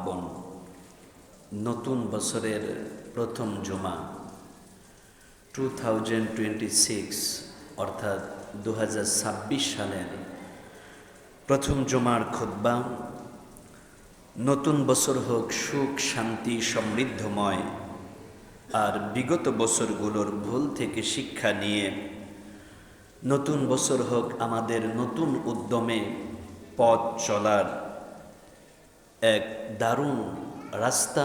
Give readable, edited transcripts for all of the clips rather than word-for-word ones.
বোন, নতুন বছরের প্রথম জুমা 2026 অর্থাৎ 2026 সালের প্রথম জুমার খুতবা, নতুন বছর হোক সুখ শান্তি সমৃদ্ধময়, আর বিগত বছরগুলোর ভুল থেকে শিক্ষা নিয়ে নতুন বছর হোক আমাদের নতুন উদ্যমে পথ চলার এক দারুণ রাস্তা।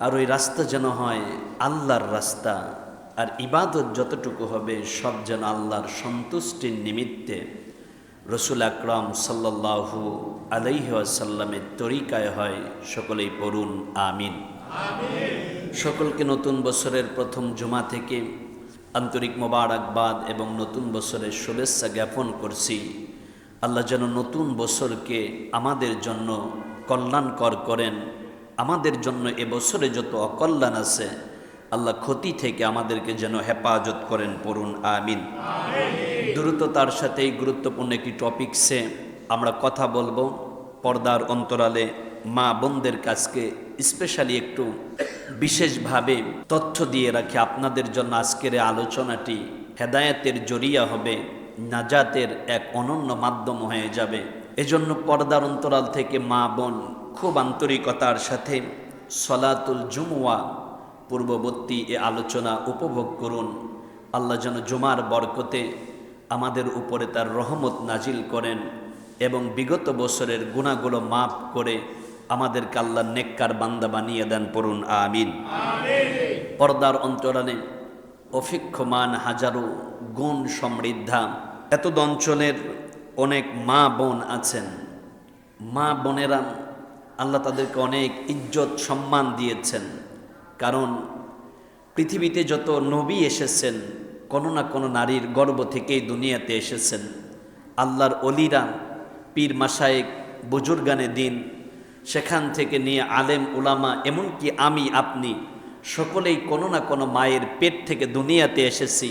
আর ওই রাস্তা যেন হয় আল্লাহর রাস্তা, আর ইবাদত যতটুকু হবে সব যেন আল্লাহর সন্তুষ্টির নিমিত্তে রসুল আকরাম সাল্লাল্লাহু আলাইহি ওয়াসাল্লামের তরিকায় হয়। সকলেই পড়ুন আমিন। সকলকে নতুন বছরের প্রথম জুমা থেকে আন্তরিক মোবারকবাদ এবং নতুন বছরের শুভেচ্ছা জ্ঞাপন করছি। আল্লাহ যেন নতুন বছরকে আমাদের জন্য কল্যাণকর করেন, আমাদের জন্য এবছরে যত অকল্যাণ আছে আল্লাহ ক্ষতি থেকে আমাদেরকে যেন হেফাজত করেন। পড়ুন আমিন। দ্রুততার সাথে এই গুরুত্বপূর্ণ একটি টপিকসে আমরা কথা বলবো। পর্দার অন্তরালে মা বোনদের কাছকে স্পেশালি একটু বিশেষভাবে তথ্য দিয়ে রাখি আপনাদের জন্য। আজকের আলোচনাটি হেদায়েতের জরিয়া হবে, নাজাতের এক অনন্য মাধ্যম হয়ে যাবে। এজন্য পর্দার অন্তরাল থেকে মা বোন খুব আন্তরিকতার সাথে সলাতুল জুমুয়া পূর্ববর্তী এ আলোচনা উপভোগ করুন। আল্লাহ যেন জুমার বরকতে আমাদের উপরে তার রহমত নাজিল করেন এবং বিগত বছরের গুনাহগুলো মাফ করে আমাদেরকে আল্লাহ নেককার বান্দা বানিয়ে দেন। পড়ুন আমিন। পর্দার অন্তরালে অফিক্ষমান হাজারো গুণ সমৃদ্ধা এতদ অঞ্চলের অনেক মা বোন আছেন। মা বোনেরা আল্লাহ তাদেরকে অনেক ইজ্জত সম্মান দিয়েছেন, কারণ পৃথিবীতে যত নবী এসেছেন কোনো না কোনো নারীর গর্ভ থেকেই দুনিয়াতে এসেছেন। আল্লাহর অলিরা, পীর মাশায়েখ, বুজুর্গানে দিন, সেখান থেকে নিয়ে আলেম উলামা, এমনকি আমি আপনি সকলেই কোনো না কোনো মায়ের পেট থেকে দুনিয়াতে এসেছি।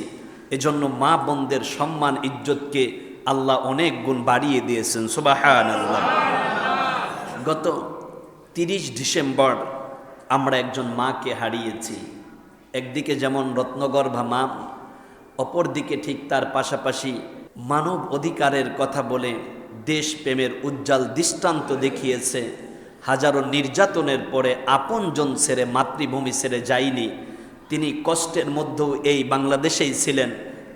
এজন্য মা বোনদের সম্মান ইজ্জতকে আল্লাহ অনেক গুণ বাড়িয়ে দিয়েছেন। সুবহানাল্লাহ। গত 30 ডিসেম্বর আমরা একজন মাকে হারিয়েছি। একদিকে যেমন রত্নগর্ভা মা, অপরদিকে ঠিক তার পাশাপাশি মানব অধিকারের কথা বলে দেশপ্রেমের উজ্জ্বল দৃষ্টান্ত দেখিয়েছে। হাজারো নির্যাতনের পরে আপনজন ছেড়ে, মাতৃভূমি ছেড়ে যায়নি। তিনি কষ্টের মধ্যেও এই বাংলাদেশেই ছিলেন।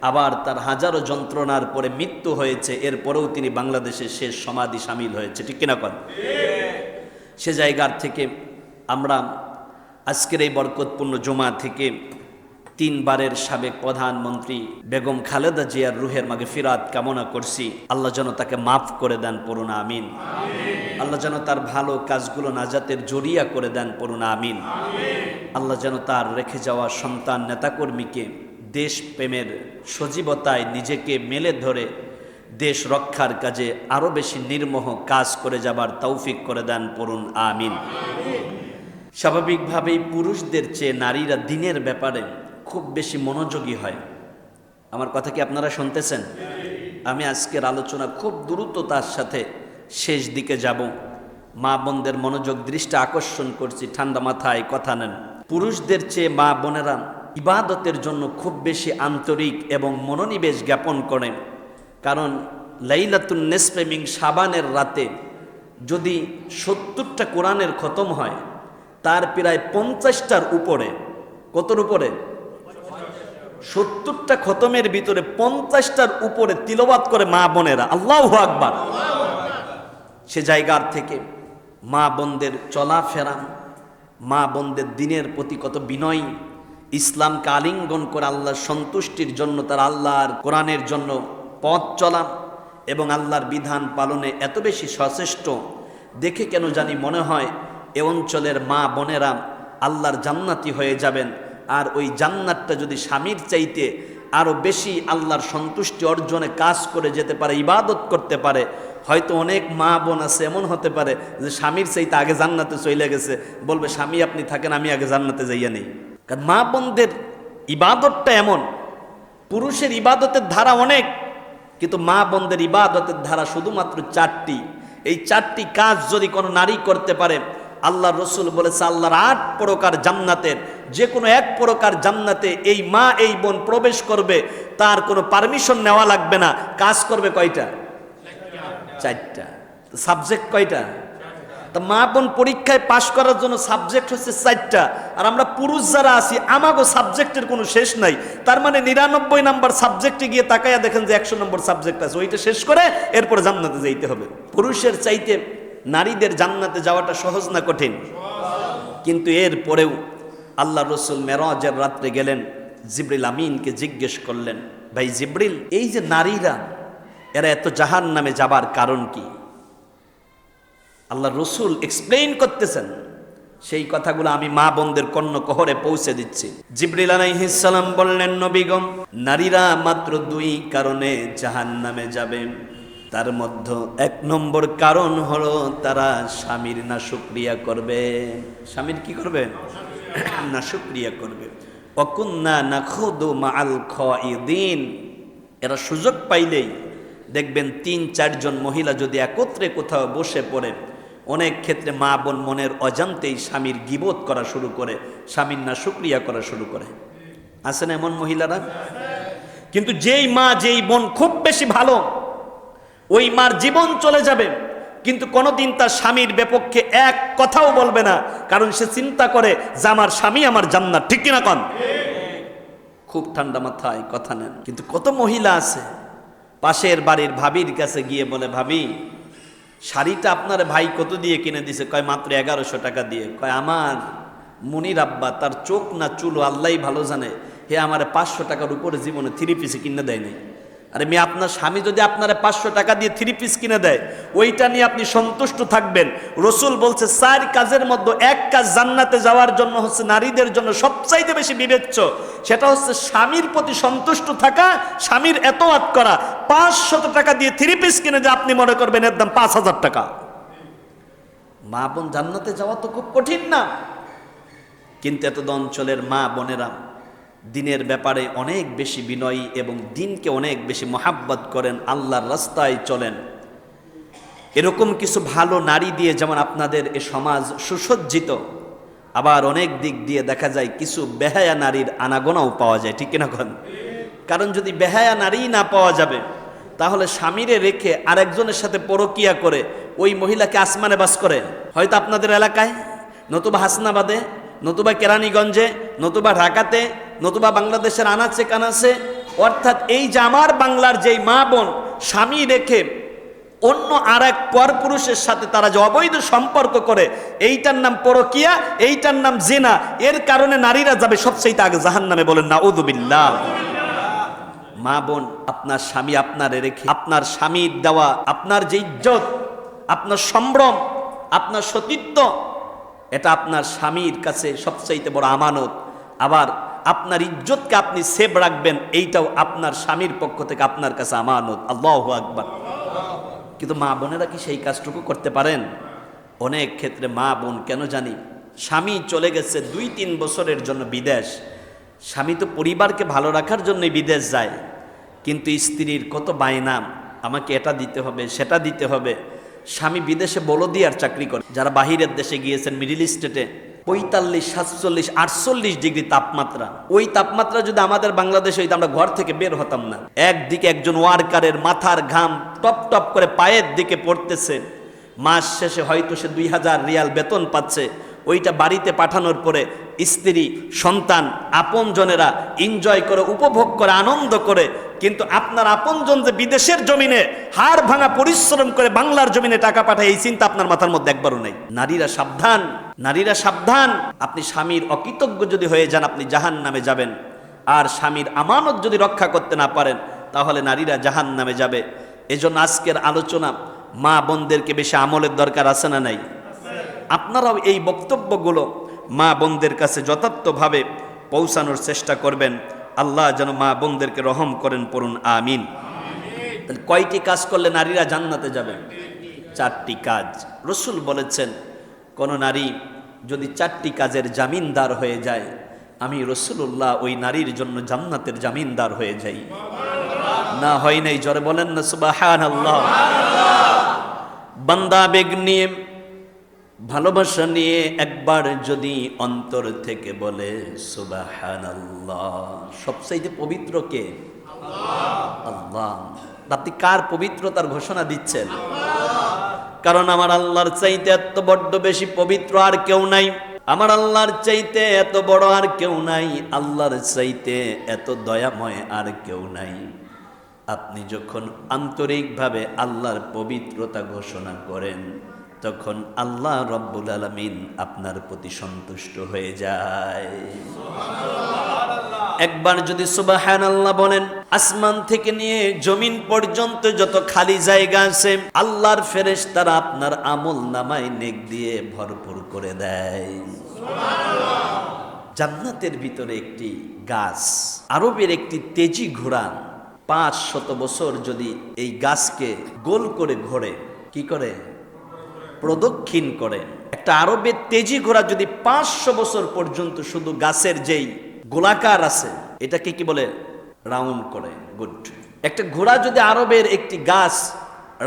আবার তার হাজারো যন্ত্রণার পরে মৃত্যু হয়েছে, এরপরেও তিনি বাংলাদেশে শেষ সমাধি সামিল হয়েছে। ঠিক কিনা কন? সে জায়গার থেকে আমরা আজকের এই বরকতপূর্ণ জুমা থেকে 3 বারের সাবেক প্রধানমন্ত্রী বেগম খালেদা জিয়ার রুহের মাগফিরাত কামনা করছি। আল্লাহ যেন তাকে মাফ করে দেন। পড়ুন আমিন। আল্লাহ যেন তার ভালো কাজগুলো নাজাতের জরিয়া করে দেন। পড়ুন আমিন। আল্লাহ যেন তার রেখে যাওয়া সন্তান নেতাকর্মীকে দেশপ্রেমের সজীবতায় নিজেকে মেলে ধরে দেশ রক্ষার কাজে আরও বেশি নির্মোহ কাজ করে যাবার তৌফিক করে দেন। পড়ুন আমিন। স্বাভাবিকভাবেই পুরুষদের চেয়ে নারীরা দিনের ব্যাপারে খুব বেশি মনোযোগী হয়। আমার কথা কি আপনারা শুনতেছেন? আমি আজকের আলোচনা খুব দ্রুততার সাথে শেষ দিকে যাব। মা বোনদের মনোযোগ দৃষ্টি আকর্ষণ করছি, ঠান্ডা মাথায় কথা নেন। পুরুষদের চেয়ে মা বোনেরা ইবাদতের জন্য খুব বেশি আন্তরিক এবং মনোনিবেশ জ্ঞাপন করেন। কারণ লাইলাতুন নিসফে মিন শাবানের রাতে যদি 70টা কোরআনের খতম হয়, তার প্রায় 50টার উপরে, কতর উপরে? 70টা খতমের ভিতরে 50টার উপরে তিলাওয়াত করে মা বোনেরা। আল্লাহু আকবার। সে জায়গার থেকে মা বোনদের চলাফেরা, মা বোনদের দিনের প্রতি কত বিনয়ী, ইসলামকে আলিঙ্গন করে আল্লাহর সন্তুষ্টির জন্য, তার আল্লাহর কোরআনের জন্য পথ চলা এবং আল্লাহর বিধান পালনে এত বেশি সচেষ্ট দেখে কেন জানি মনে হয় এ অঞ্চলের মা বোনেরা আল্লাহর জান্নাতি হয়ে যাবেন। আর ওই জান্নাতটা যদি স্বামীর চাইতে আরও বেশি আল্লাহর সন্তুষ্টি অর্জনে কাজ করে যেতে পারে, ইবাদত করতে পারে। হয়তো অনেক মা বোন আছে এমন হতে পারে যে স্বামীর চাইতে আগে জান্নাতে চলে গেছে, বলবে স্বামী আপনি থাকেন, আমি আগে জান্নাতে যাইয়া নেই। কারণ মা বোনদের ইবাদতটা এমন, পুরুষের ইবাদতের ধারা অনেক, কিন্তু মা বোনদের ইবাদতের ধারা শুধুমাত্র 4টি। এই 4টি কাজ যদি কোনো নারী করতে পারে, আল্লাহ রসুল বলেছে আল্লাহর 8 প্রকার জান্নাতের যে কোনো এক প্রকার জান্নাতে এই মা এই বোন প্রবেশ করবে, তার কোনো পারমিশন নেওয়া লাগবে না। কাজ করবে কয়টা? 4টা। সাবজেক্ট কয়টা? তা মা বোন পরীক্ষায় পাশ করার জন্য সাবজেক্ট হচ্ছে 4টা, আর আমরা পুরুষ যারা আছি আমাগো সাবজেক্টের কোনো শেষ নাই। তার মানে 99 নাম্বার সাবজেক্টে গিয়ে তাকাইয়া দেখেন যে 100 নম্বর সাবজেক্ট আছে, ওইটা শেষ করে এরপরে জান্নাতে যাইতে হবে। পুরুষের চাইতে নারীদের জান্নাতে যাওয়াটা সহজ না কঠিন? কিন্তু এর পরেও আল্লাহ রসুল মেরাজের রাত্রে গেলেন, জিবরিল আমিনকে জিজ্ঞেস করলেন, ভাই জিবরিল, এই যে নারীরা এরা এত জাহান্নামে যাবার কারণ কি? আল্লাহ রসুল এক্সপ্লেইন করতেছেন, সেই কথাগুলো আমি মা বোনদের কর্ণকহরে পৌঁছে দিচ্ছি। জিবরিল আলাইহিস সালাম বললেন, নবীগণ, নারীরা মাত্র 2 কারণে জাহান্নামে যাবে। তার মধ্যে 1 নম্বর কারণ হলো তারা স্বামীর নাশুকরিয়া করবে। স্বামীর কি করবে? নাশুকরিয়া করবে। ওয়াকুন্না নাখুদু মাআল খাইদিন। এরা সুযোগ পাইলেই দেখবেন 3-4 জন মহিলা যদি একত্রে কোথাও বসে পড়ে, অনেক ক্ষেত্রে মা বোন মনের অজান্তেই স্বামীর গীবত করা শুরু করে, স্বামীর নাশুকরিয়া করা শুরু করে। আছে না এমন মহিলারা? কিন্তু যেই মা যেই বোন খুব বেশি ভালো, ওই মার জীবন চলে যাবে কিন্তু কোনোদিন তার স্বামীর বিপক্ষে এক কথাও বলবে না, কারণ সে চিন্তা করে যে আমার স্বামী আমার জান্নাত। ঠিক কিনা কন? খুব ঠান্ডা মাথায় কথা নেন। কিন্তু কত মহিলা আছে পাশের বাড়ির ভাবির কাছে গিয়ে বলে, ভাবি, শাড়িটা আপনার ভাই কত দিয়ে কিনে দিছে? কয় মাত্র 1100 টাকা দিয়ে। কয় আমার মুনির আব্বা, তার চোখ না চুলো আল্লাহই ভালো জানে, হে আমার 500 টাকার উপরে জীবনে 3 পিস কিনে দেয়নি। আরে মেয়ে, আপনার স্বামী যদি আপনার 500 টাকা দিয়ে 3 পিস কিনে দেয়, ওইটা নিয়ে আপনি সন্তুষ্ট থাকবেন। রসুল বলছে 4 কাজের মধ্যে 1 কাজ জান্নাতে যাওয়ার জন্য হচ্ছে নারীদের জন্য সবচাইতে বেশি বিবেচ্য, সেটা হচ্ছে স্বামীর প্রতি সন্তুষ্ট থাকা, স্বামীর এতআত করা। 500 টাকা দিয়ে 3 পিস কিনে যে আপনি মনে করবেন এর দাম 5000 টাকা। মা বোন জান্নাতে যাওয়া তো খুব কঠিন না, কিন্তু এত অঞ্চলের মা বোনেরা দিনের ব্যাপারে অনেক বেশি বিনয়ী এবং দিনকে অনেক বেশি মহাব্বত করেন, আল্লাহর রাস্তায় চলেন। এরকম কিছু ভালো নারী দিয়ে যেমন আপনাদের এ সমাজ সুসজ্জিত, আবার অনেক দিক দিয়ে দেখা যায় কিছু বেহায়া নারীর আনাগোনাও পাওয়া যায়। ঠিক কিনা কন? কারণ যদি বেহায়া নারী না পাওয়া যাবে, তাহলে স্বামীরে রেখে আরেকজনের সাথে পরকিয়া করে ওই মহিলাকে আসমানে বাস করে, হয়তো আপনাদের এলাকায়, নতুবা হাসনাবাদে, নতুবা কেরানীগঞ্জে, নতুবা ঢাকাতে, নতুবা বাংলাদেশের আনাচে কানাচে। অর্থাৎ এই যে আমার বাংলার যেই মা বোন স্বামী রেখে অন্য আর এক পরপুরুষের সাথে তারা যে অবৈধ সম্পর্ক করে, এইটার নাম পরকিয়া, এইটার নাম জিনা। এর কারণে নারীরা যাবে সবচেয়ে আগে জাহান্নামে। বলেন নাউযুবিল্লাহ। মা বোন, আপনার স্বামী আপনারে রেখে, আপনার স্বামীর দেওয়া আপনার যে ইজ্জত, আপনার সম্ভ্রম, আপনার সতীত্ব, এটা আপনার স্বামীর কাছে সবচাইতে বড় আমানত। আবার আপনার ইজ্জতকে আপনি সেভ রাখবেন, এইটাও আপনার স্বামীর পক্ষ থেকে আপনার কাছে আমানত। আল্লাহু আকবার। কিন্তু মা বোনেরা কি সেই কাজটুকু করতে পারেন? অনেক ক্ষেত্রে মা বোন কেন জানি, স্বামী চলে গেছে 2-3 বছরের জন্য বিদেশ, স্বামী তো পরিবারকে ভালো রাখার জন্যই বিদেশ যায়, কিন্তু স্ত্রীর কত বায়না, আমাকে এটা দিতে হবে সেটা দিতে হবে। স্বামী বিদেশে বলদিয়ার চাকরি করে। যারা বাহিরের দেশে গিয়েছেন, মিডিল ইস্টেটে 45, 47, 48 ডিগ্রি তাপমাত্রা। ওই তাপমাত্রা যদি আমাদের বাংলাদেশে হইতো, আমরা ঘর থেকে বের হতাম না। একদিকে একজন ওয়ার্কারের মাথার ঘাম টপ টপ করে পায়ের দিকে পড়তেছে, মাস শেষে হয়তো সে 2000 রিয়াল বেতন পাচ্ছে। ওইটা বাড়িতে পাঠানোর পরে স্ত্রী, সন্তান, আপনজনেরা এনজয় করে, উপভোগ করে, আনন্দ করে। কিন্তু আপনার আপনজন যে বিদেশের জমিনে হাড় ভাঙা পরিশ্রম করে বাংলার জমিনে টাকা পাঠায়, এই চিন্তা আপনার মাথার মধ্যে একবারও নেই। নারীরা সাবধান, নারীরা সাবধান। আপনি স্বামীর অকৃতজ্ঞ যদি হয়ে যান, আপনি জাহান্নামে যাবেন। আর স্বামীর আমানত যদি রক্ষা করতে না পারেন, তাহলে নারীরা জাহান্নামে যাবে। এজন্য আজকের আলোচনা, মা বোনদেরকে বেশি আমলের দরকার আছে না নাই? আপনারাও এই বক্তব্যগুলো মা বোনদের কাছে যথার্থভাবে পৌঁছানোর চেষ্টা করবেন। আল্লাহ যেন মা বোনদেরকে রহম করেন, পড়ুন আমিন। তাহলে কয়টি কাজ করলে নারীরা জান্নাতে যাবে? 4টি কাজ। রসুল বলেছেন, কোন নারী যদি 4টি কাজের জামিনদার হয়ে যায়, আমি রসুল্লাহ ওই নারীর জন্য জান্নাতের জামিনদার হয়ে যাই। না হয় নাই? জোরে বলেন না সুবহানাল্লাহ। বান্দা আবেগ নিয়ে, ভালোবাসা নিয়ে একবার যদি অন্তর থেকে বলে সুবহানাল্লাহ, সবচাইতে পবিত্র কে? আল্লাহ। আপনি কার পবিত্রতার ঘোষণা দিচ্ছেন? কারণ আমার আল্লাহর চাইতে এত বড্ড বেশি পবিত্র আর কেউ নাই, আমার আল্লাহর চাইতে এত বড় আর কেউ নাই, আল্লাহর চাইতে এত দয়াময় আর কেউ নাই। আপনি যখন আন্তরিকভাবে আল্লাহর পবিত্রতা ঘোষণা করেন, তখন আল্লাহ রব্বুল আলামিন আপনার প্রতি সন্তুষ্ট হয়ে যায়। একবার যদি সুবহানাল্লাহ বলেন, আসমান থেকে নিয়ে জমিন পর্যন্ত যত খালি জায়গা আছে, আল্লাহর ফেরেশতারা আপনার আমল নামায় নেক দিয়ে ভরপুর করে দেয়। জান্নাতের ভিতরে একটি গাছ, আরবের একটি তেজি ঘোড়া 500 বছর যদি এই গাছকে গোল করে ঘোরে, কি করে? প্রদক্ষিণ করে। একটা আরবের তেজি ঘোড়া যদি 500 বছর পর্যন্ত শুধু গাছের যেই গোলাকার আছে এটাকে কি বলে? রাউন্ড করে। গুড। একটা ঘোড়া যদি আরবের একটি গাছ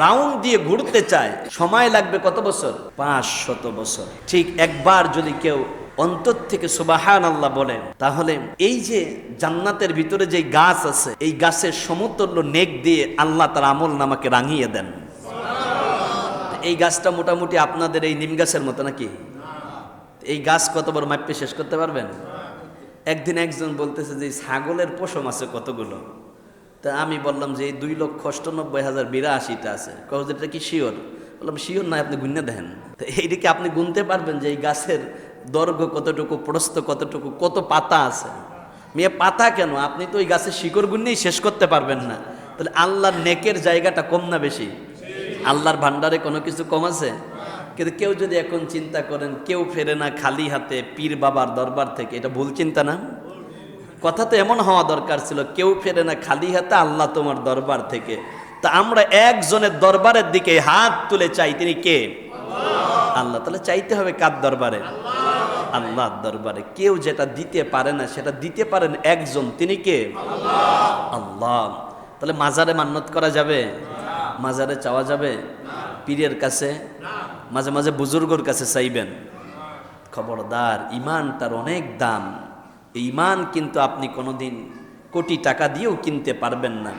রাউন্ড দিয়ে ঘুরতে চায়, সময় লাগবে কত বছর? 500 বছর। ঠিক একবার যদি কেউ অন্তর থেকে সুবহানাল্লাহ বলেন, তাহলে এই যে জান্নাতের ভিতরে যে গাছ আছে, এই গাছের সমতুল্য নেক দিয়ে আল্লাহ তার আমল নামাকে রাঙিয়ে দেন। এই গাছটা মোটামুটি আপনাদের এই নিম গাছের মতো নাকি? এই গাছ কত বড় মাপে শেষ করতে পারবেন? একদিন একজন বলতেছে যে ছাগলের পশম আছে কতগুলো, তা আমি বললাম যে এই 2,98,082টা আছে। এটা কি শিওর? বললাম শিওর না, আপনি গুণে দেখেন। তো এইদিকে আপনি গুনতে পারবেন যে এই গাছের দৈর্ঘ্য কতটুকু, প্রস্থ কতটুকু, কত পাতা আছে। মেয়ে পাতা কেন, আপনি তো ওই গাছের শিকড় গুণেই শেষ করতে পারবেন না। তাহলে আল্লাহর নেকের জায়গাটা কম না বেশি? আল্লাহর ভান্ডারে কোনো কিছু কম আছে? কিন্তু কেউ যদি এখন চিন্তা করেন কেউ ফেরে না খালি হাতে পীর বাবার দরবার থেকে, এটা ভুল চিন্তা না? কথা তো এমন হওয়া দরকার ছিল, কেউ ফেরে না খালি হাতে আল্লাহ তোমার দরবার থেকে। তা আমরা একজনের দরবারের দিকে হাত তুলে চাই, তিনি কে? আল্লাহ। তাহলে চাইতে হবে কার দরবারে? আল্লাহর দরবারে। কেউ যেটা দিতে পারে না সেটা দিতে পারেন একজন, তিনি কে? আল্লাহ। তাহলে মাজারে মান্নত করা যাবে? মাজারে চাওয়া যাবে? পীরের কাছে? মাঝে মাঝে বুজুর্গর কাছে চাইবেন। খবরদার, ইমান তার অনেক দাম। এই ইমান কিন্তু আপনি কোনোদিন কোটি টাকা দিয়েও কিনতে পারবেন না।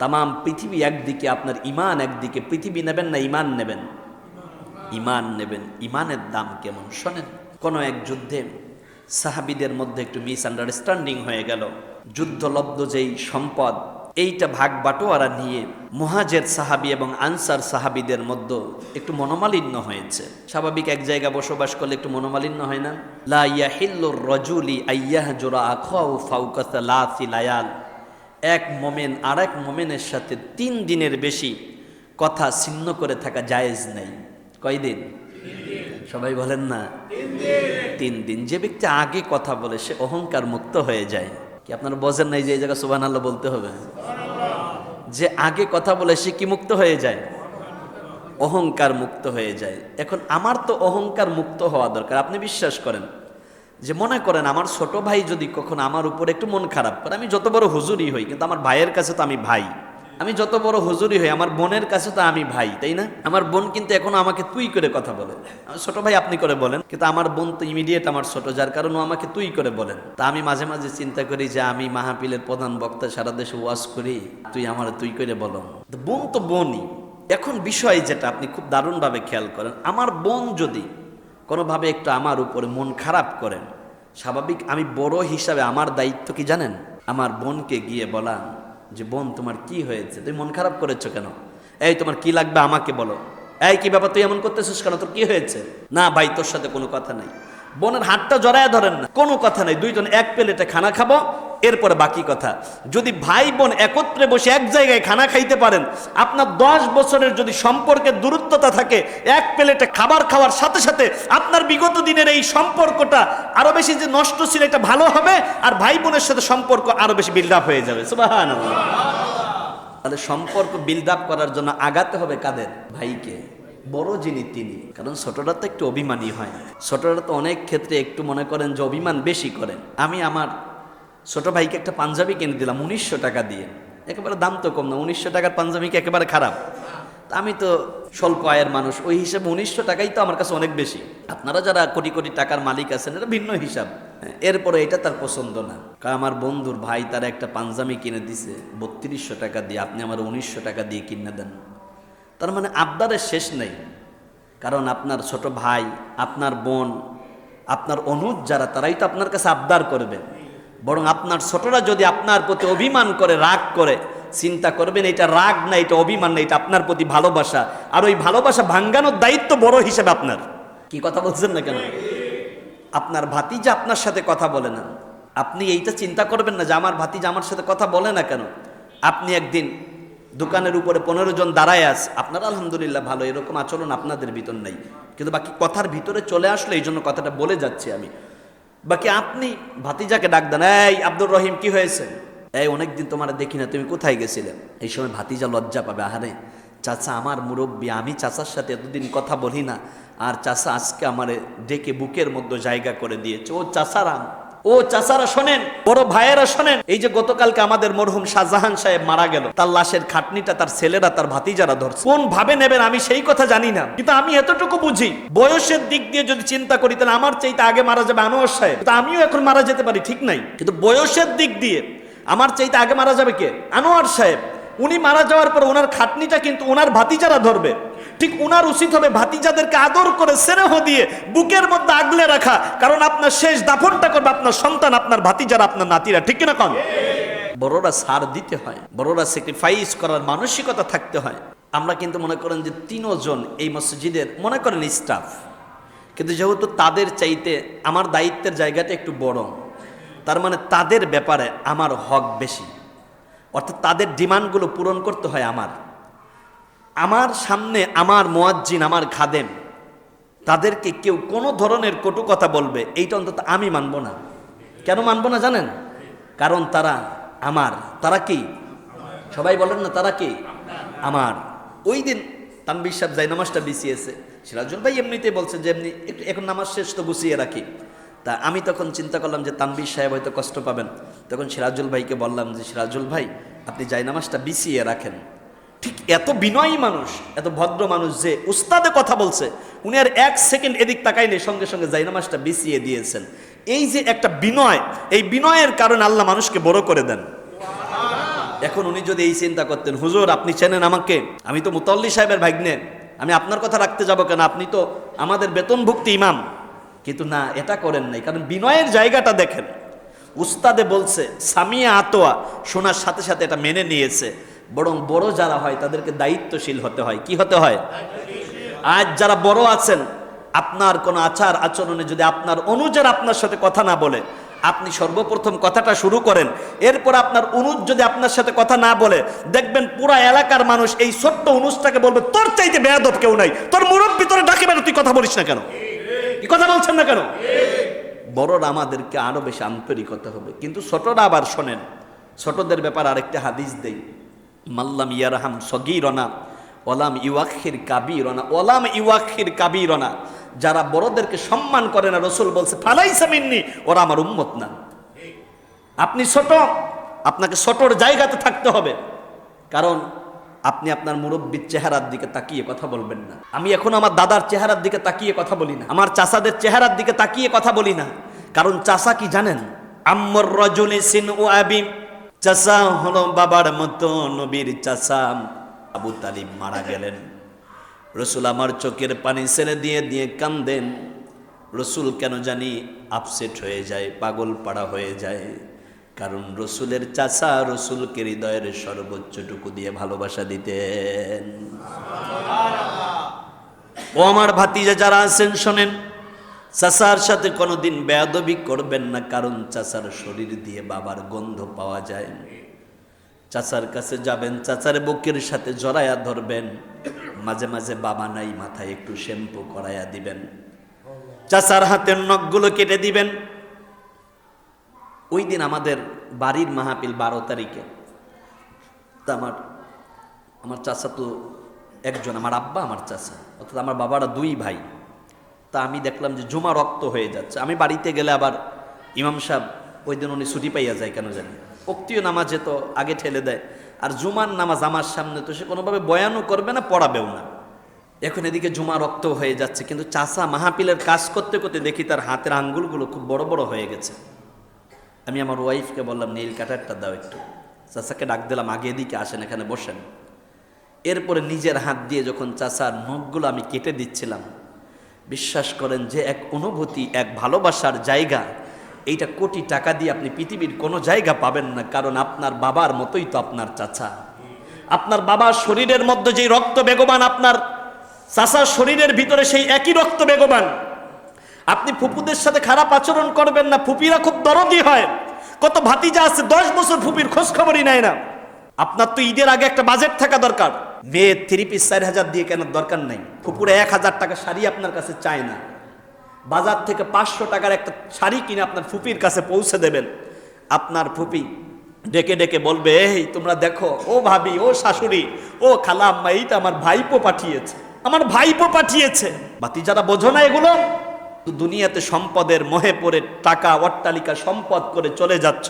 তামাম পৃথিবী একদিকে, আপনার ইমান একদিকে। পৃথিবী নেবেন না ইমান নেবেন? ইমান নেবেন। ইমানের দাম কেমন শোনেন। কোনো এক যুদ্ধে সাহাবীদের মধ্যে একটু মিসআন্ডারস্ট্যান্ডিং হয়ে গেল। যুদ্ধলব্ধ যেই সম্পদ, এইটা ভাগ বাটোয়ারা নিয়ে মুহাজির সাহাবী এবং আনসার সাহাবীদের মধ্যে একটু মনোমালিন্য হয়েছে। স্বাভাবিক, এক জায়গায় বসবাস করলে একটু মনোমালিন্য হয় না? লা ইয়াহিল্লুর রাজুলি আইয়াহজুরা আখাহু ফাওকা সালাসি লায়াল। এক মোমেন আর এক মোমেনের সাথে 3 দিনের বেশি কথা ছিন্ন করে থাকা জায়েজ নেই। কয়দিন? সবাই বলেন না? 3 দিন। যে ব্যক্তি আগে কথা বলে সে অহংকার মুক্ত হয়ে যায়। কি আপনারা বোঝেন নাই যে এই জায়গায় সুবহানাল্লাহ বলতে হবে? যে আগে কথা বলে সে কি মুক্ত হয়ে যায়? অহংকার মুক্ত হয়ে যায়। এখন আমার তো অহংকার মুক্ত হওয়া দরকার। আপনি বিশ্বাস করেন যে, মনে করেন আমার ছোট ভাই যদি কখন আমার উপর একটু মন খারাপ করে, আমি যত বড় হুজুরই হই কিন্তু আমার ভাইয়ের কাছে তো আমি ভাই। আমি যত বড় হুজুরই হই আমার বোনের কাছে তো আমি ভাই, তাই না? আমার বোন কিন্তু এখনো আমাকে তুই করে কথা বলে। ছোট ভাই আপনি করে বলেন, কিন্তু আমার বোন তো ইমিডিয়েট আমার ছোট, যার কারণ ও আমাকে তুই করে বলেন। তা আমি মাঝে মাঝে চিন্তা করি যে আমি মাহফিলের প্রধান বক্তা, সারা দেশে ওয়াজ করি, তুই আমার তুই করে বলো। বোন তো বোনই। এখন বিষয় যেটা আপনি খুব দারুণভাবে খেয়াল করেন, আমার বোন যদি কোনোভাবে একটু আমার উপরে মন খারাপ করেন, স্বাভাবিক আমি বড় হিসাবে আমার দায়িত্ব কি জানেন? আমার বোনকে গিয়ে বলা যে, বোন তোমার কি হয়েছে, তুমি মন খারাপ করেছো কেন? এই তোমার কি লাগবে আমাকে বলো। এই কি ব্যাপার, তুই এমন করতেছিস কেন, তোর কি হয়েছে? না ভাই তোর সাথে কোনো কথা নাই। বোনের হাতটা জড়ায় ধরেন না, কোনো কথা নাই, দুইজন এক প্লেটে খানা খাবো, এরপরে বাকি কথা। যদি ভাই বোন একত্রে বসে এক জায়গায় খানা খাইতে পারেন, আপনার 10 বছরের যদি সম্পর্কের দূরত্বতা থাকে, এক প্লেটে খাবার খাওয়ার সাথে সাথে আপনার বিগত দিনের এই সম্পর্কটা আরো বেশি যে নষ্ট ছিল এটা ভালো হবে, আর ভাই বোনের সাথে সম্পর্ক আরো বেশি বিল্ড আপ হয়ে যাবে। সুবহানাল্লাহ। তাহলে সম্পর্ক বিল্ড আপ করার জন্য আগাতে হবে কাদের? ভাইকে। বড় যিনি তিনি, কারণ ছোটরা তো একটু অভিমানী হয়। ছোটরা তো অনেক ক্ষেত্রে একটু মনে করেন যে অভিমান বেশি করেন। আমি আমার ছোট ভাইকে একটা পাঞ্জাবি কিনে দিলাম 1900 টাকা দিয়ে। একেবারে দাম তো কম না, 1900 টাকার পাঞ্জাবি কি একেবারে খারাপ? আমি তো স্বল্প আয়ের মানুষ, ওই হিসাবে 1900 টাকাই তো আমার কাছে অনেক বেশি। আপনারা যারা কোটি কোটি টাকার মালিক আছেন এটা ভিন্ন হিসাব। এরপরে এটা তার পছন্দ না, কারণ আমার বন্ধুর ভাই তার একটা পাঞ্জাবি কিনে দিছে 3200 টাকা দিয়ে, আপনি আমার 1900 টাকা দিয়ে কিনে দেন। তার মানে আবদারের শেষ নেই। কারণ আপনার ছোট ভাই, আপনার বোন, আপনার অনুজ যারা, তারাই তো আপনার কাছে আবদার করবে। বরং আপনার ছোটরা যদি আপনার প্রতি অভিমান করে, রাগ করে, চিন্তা করবেন এটা রাগ না, এটা অভিমান না, এটা আপনার প্রতি ভালোবাসা। আর ওই ভালোবাসা ভাঙ্গানোর দায়িত্ব বড় হিসেবে আপনার। কি কথা বলছেন না কেন? আপনার ভাতিজা আপনার সাথে কথা বলে না, আপনি এইটা চিন্তা করবেন না যে আমার ভাতিজা আমার সাথে কথা বলে না কেন। আপনি একদিন দোকানের উপরে 15 জন দাঁড়ায় আছে, আপনারা আলহামদুলিল্লাহ ভালো, এরকম আচরণ আপনাদের ভিতর নাই, কিন্তু বাকি কথার ভিতরে চলে আসলে এই জন্য কথাটা বলে যাচ্ছি আমি। বাকি আপনি ভাতিজাকে ডাক দেন, এই আব্দুর রহিম কি হয়েছে, এই অনেকদিন তোমার দেখি না, তুমি কোথায় গেছিলে? এই সময় ভাতিজা লজ্জা পাবে, আহারে চাচা আমার মুরব্বী, আমি চাচার সাথে এতদিন কথা বলি না, আর চাচা আজকে আমারে ডেকে বুকের মধ্যে জায়গা করে দিয়েছে। ও চাচারা শোনেন, বড় ভাইয়েরা শোনেন, এই যে গতকালকে আমাদের মরহুম শাহজাহান সাহেব মারা গেল, তার লাশের খাটনিটা তার ছেলেরা, তার ভাতিজারা ধরছে। কোন ভাবে নেবেন আমি সেই কথা জানি না, কিন্তু আমি এতটুকু বুঝি, বয়সের দিক দিয়ে যদি চিন্তা করি তাহলে আমার চাইতে আগে মারা যাবে আনোয়ার সাহেব, তা আমিও এখন মারা যেতে পারি, ঠিক নাই? কিন্তু বয়সের দিক দিয়ে আমার চাইতে আগে মারা যাবে কে? আনোয়ার সাহেব। উনি মারা যাওয়ার পর ওনার খাটনিটা কিন্তু ওনার ভাতিজারা ধরবে। ঠিক ওনার উচিত হবে ভাতিজাদেরকে আদর করে স্নেহ দিয়ে বুকের মধ্যে আগলে রাখা, কারণ আপনার শেষ দাফনটা করবে আপনার সন্তান, আপনার ভাতিজারা, আপনার নাতিরা, ঠিক কিনা কন? বড়রা সার দিতে হয়, বড়রা স্যাক্রিফাইস করার মানসিকতা থাকতে হয়। আমরা কিন্তু মনে করেন যে 3 জন এই মসজিদের মনে করেন স্টাফ, কিন্তু যেহেতু তাদের চাইতে আমার দায়িত্বের জায়গাটা একটু বড়, তার মানে তাদের ব্যাপারে আমার হক বেশি, অর্থাৎ তাদের ডিমান্ডগুলো পূরণ করতে হয় আমার সামনে। আমার মুয়াজ্জিন, আমার খাদেম, তাদেরকে কেউ কোনো ধরনের কটু কথা বলবে, এইটা অন্তত আমি মানব না। কেন মানব না জানেন? কারণ তারা আমার। তারা কি? সবাই বলেন না, তারা কি? আমার। ওই দিন তানভীর সাহেব যাই নামাজটা বিছিয়েছে, সিরাজুল ভাই এমনিতেই বলছে যে এমনি এখন নামাজ শেষ তো গুছিয়ে রাখি। তা আমি তখন চিন্তা করলাম যে তানভীর সাহেব হয়তো কষ্ট পাবেন, তখন সিরাজুল ভাইকে বললাম যে সিরাজুল ভাই আপনি যাই নামাজটা বিছিয়ে রাখেন। ঠিক এত বিনয়ী মানুষ, এত ভদ্র মানুষ যে উস্তাদে কথা বলছে, উনি আর 1 সেকেন্ড এদিক তাকাই নেই, সঙ্গে সঙ্গে যাই নামাজটা বিছিয়ে দিয়েছেন। এই যে একটা বিনয়, এই বিনয়ের কারণে আল্লাহ মানুষকে বড় করে দেন। এখন উনি যদি এই চিন্তা করতেন, হুজুর আপনি চেনেন আমাকে, আমি তো মুতাল্লি সাহেবের ভাগ্নে, আমি আপনার কথা রাখতে যাব কেন, আপনি তো আমাদের বেতনভুক্ত ইমাম, কিন্তু না, এটা করেন নাই। কারণ বিনয়ের জায়গাটা দেখেন, উস্তাদে বলছে সামিয়া আতোয়া, শোনার সাথে সাথে এটা মেনে নিয়েছে। বরং বড় যারা হয় তাদেরকে দায়িত্বশীল হতে হয়। কি হতে হয়? আজ যারা বড় আছেন, আপনার কোনো আচার আচরণে যদি আপনার অনুযার আপনার সাথে কথা না বলে, আপনি সর্বপ্রথম কথাটা শুরু করেন, এরপর আপনার অনুজ যদি আপনার সাথে কথা না বলে, দেখবেন পুরা এলাকার মানুষ এই ছোট্ট অনুজটাকে বলবে তোর চাইতে বেয়াদব কেউ নাই, তোর মুরব্বি তোরে ডাকে বেরো, তুই কথা বলিস না কেন, কি কথা বলছেন না কেন? বড়রা আমাদেরকে আরো বেশি আন্তরিক হতে হবে। কিন্তু ছোটরা আবার শোনেন, ছোটদের ব্যাপার আরেকটা হাদিস দেই, মাল্লাম ইয়ারহাম সগীরনা ওলাম ইউআখির কাবীরনা ওলাম ইউআখির কাবীরনা, যারা বড়দেরকে সম্মান করে না, রাসূল বলছে ফালাইসা মিন্নি, ওরা আমার উম্মত না। আপনি ছোট, আপনাকে ছোটর জায়গাতে থাকতে হবে, কারণ আপনি আপনার মুরব্বির চেহারার দিকে তাকিয়ে কথা বলবেন না। আমি এখন আমার দাদার চেহারার দিকে তাকিয়ে কথা বলি না, আমার চাচাদের চেহারার দিকে তাকিয়ে কথা বলি না। কারণ চাচা কি জানেন? আম্মর রাজুলি সিন ও আবি, চাচা হলো বাবার মতো। নবীর চাচা আবু তালিব মারা গেলেন, রসুল আমার চোখের পানি ছেড়ে দিয়ে দিয়ে কান্দেন। রসুল কেন জানি আপসেট হয়ে যায়, পাগল পাড়া হয়ে যায়, কারণ রসুলের চাচা রসুলকে হৃদয়ের সর্বোচ্চটুকু দিয়ে ভালোবাসা দিতেন। ও আমার ভাতিজা যারা আছেন শোনেন, চাচার সাথে কোনোদিন বেয়াদবি করবেন না, কারণ চাচার শরীর দিয়ে বাবার গন্ধ পাওয়া যায়। চাচার কাছে যাবেন, চাচার বুকের সাথে জড়ায়া ধরবেন, মাঝে মাঝে বাবা নাই মাথায় একটু শ্যাম্পু করাইয়া দিবেন, চাচার হাতের নখগুলো কেটে দিবেন। ওই দিন আমাদের বাড়ির মাহফিল 12 তারিখে, তা আমার চাচা তো একজন, আমার আব্বা আমার চাচা, অর্থাৎ আমার বাবারা 2 ভাই। তা আমি দেখলাম যে জমা রক্ত হয়ে যাচ্ছে। আমি বাড়িতে গেলে আবার ইমাম সাহেব ওই দিন উনি ছুটি পাইয়া যায় কেন জানি, উক্তিও নামাজে তো আগে ঠেলে দেয়। আর জুমার নামাজ আমার সামনে, তো সে কোনোভাবে বয়ানও করবে না, পড়াবেও না। এখন এদিকে জুমা রক্ত হয়ে যাচ্ছে, কিন্তু চাচা মাহফিলের কাজ করতে করতে দেখি তার হাতের আঙ্গুলগুলো খুব বড় বড় হয়ে গেছে। আমি আমার ওয়াইফকে বললাম নেইল কাটারটা দাও একটু। চাচাকে ডাক দিলাম, আগে এদিকে আসেন, এখানে বসেন। এরপরে নিজের হাত দিয়ে যখন চাচার নখগুলো আমি কেটে দিচ্ছিলাম, বিশ্বাস করেন যে এক অনুভূতি, এক ভালোবাসার জায়গা, এইটা কোটি টাকা দিয়ে আপনি পৃথিবীর কোনো জায়গা পাবেন না। কারণ আপনার বাবার মতোই তো আপনার চাচা। আপনার বাবার শরীরের মধ্যে যেই রক্ত বেগবান, আপনার চাচার শরীরের ভিতরে সেই একই রক্ত বেগবান। আপনি ফুপুদের সাথে খারাপ আচরণ করবেন না, ফুপিরা খুব দরদি হয়। কত ভাতিজা আছে 10 বছর ফুপির খোঁজ খবরই নেয় না। আপনার তো ঈদের আগে একটা বাজেট থাকা দরকার। মেয়ে 3 পিস 4000 দিয়ে কেনার দরকার নাই। ফুপুরে 1000 টাকা শাড়ি আপনার কাছে চায় না। বাজার থেকে 500 টাকার একটা শাড়ি কিনে আপনার ফুপির কাছে পৌঁছে দেবেন। আপনার ফুপি ডেকে ডেকে বলবে, এই তোমরা দেখো, ও ভাবি, ও শাশুড়ি, ও খালা আম্মা, এইটা আমার ভাইপো পাঠিয়েছে, আমার ভাইপো পাঠিয়েছে। বাতি যারা বোঝো না এগুলো, দুনিয়াতে সম্পদের মোহে পড়ে টাকা অট্টালিকা সম্পদ করে চলে যাচ্ছ,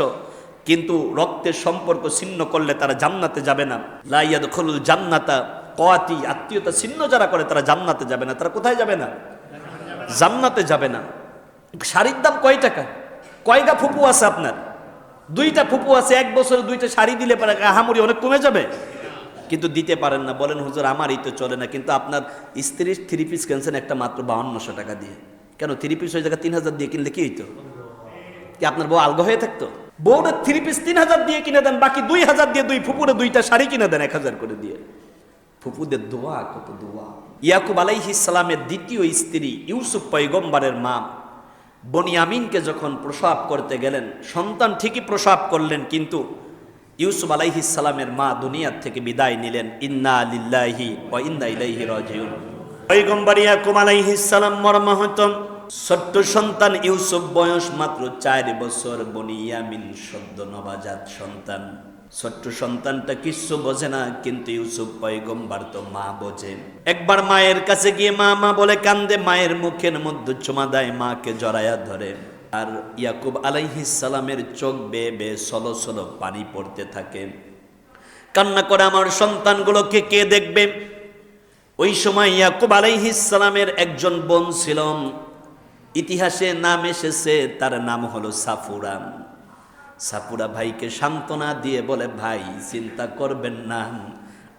কিন্তু রক্তের সম্পর্ক ছিন্ন করলে তারা জান্নাতে যাবে না। লা ইয়াদখুলুল জান্নাতা কাতি, আত্মীয়তা ছিন্ন যারা করে তারা জান্নাতে যাবে না। তারা কোথায় যাবে না? জান্নাতে যাবে না। শাড়ির দাম কয় টাকা? কয়টা ফুপু আছে আপনার? 2টা ফুপু আছে, 1 বছরে 2টা শাড়ি দিলে পারে আহামরি অনেক কমে যাবে, কিন্তু দিতে পারেন না। বলেন হুজুর আমারই তো চলে না, কিন্তু আপনার স্ত্রীর 3 পিস কিনছেন একটা মাত্র 5200 টাকা দিয়ে। কেন 3 পিস ওই জায়গায় 3000 দিয়ে কিনলে কি হইতো? কি আপনার বউ আলগা হয়ে থাকতো? বউটা 3 পিস 3000 দিয়ে কিনে দেন, বাকি 2000 দিয়ে দুই ফুপুরে 2টা শাড়ি কিনে দেন 1000 করে দিয়ে। ফুপুদের দোয়া, কত দোয়া। ইয়াকুব আলাইহিস সালামের দ্বিতীয় স্ত্রী ইউসুফ পয়গম্বরের মা বনিয়ামিনকে যখন প্রসব করতে গেলেন, সন্তান ঠিকই প্রসব করলেন, কিন্তু ইউসুফ আলাইহিস সালামের মা দুনিয়ার থেকে বিদায় নিলেন। ইন্না লিল্লাহি ওয়া ইন্না ইলাইহি রাজিউন। পয়গম্বর ইয়াকুব আলাইহিস সালাম মর্মাহত। ছোট্ট সন্তান ইউসুফ, বয়স মাত্র 4 বছর। বনিয়ামিন সদ্য নবজাত সন্তান। ছোট্ট সন্তানটা কিছু বোঝে না, কিন্তু ইউসুফ পয়গম্বর তো মা বোঝে। একবার মায়ের কাছে গিয়ে মা মা বলে কান্দে, মায়ের মুখের মধ্যে চুমা দেয়, মাকে জড়ায়া ধরে। আর ইয়াকুব আলাইহিস সালামের চোখ বেয়ে বেয়ে সলো সলো পানি পড়তে থাকে। কান্না করে, আমার সন্তানগুলোকে কে দেখবে? ওই সময় ইয়াকুব আলাইহিস সালামের একজন বোন ছিল, ইতিহাসে নাম এসেছে, তার নাম হলো সাফুরা। সাপুরা ভাইকে সান্ত্বনা দিয়ে বলে, ভাই চিন্তা করবেন না,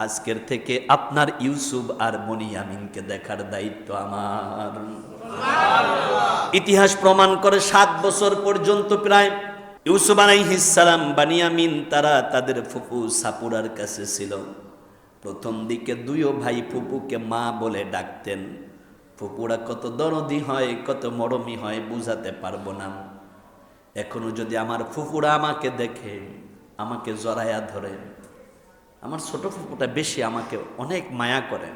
আজকের থেকে আপনার ইউসুফ আর বনিয়ামিনকে দেখার দায়িত্ব আমার। ইতিহাস প্রমাণ করে 7 বছর পর্যন্ত প্রায় ইউসুফ আলাইহিস সালাম, বনিয়ামিন তারা তাদের ফুফু সাপুরার কাছে ছিল। প্রথম দিকে 2 ভাই ফুপুকে মা বলে ডাকতেন। ফুপুরা কত দরদি হয়, কত মরমি হয়, বুঝাতে পারবো না। এখনো যদি আমার ফুফুরা আমাকে দেখে, আমাকে জড়ায়া ধরে, আমার ছোট ফুফুটা বেশি আমাকে অনেক মায়া করে।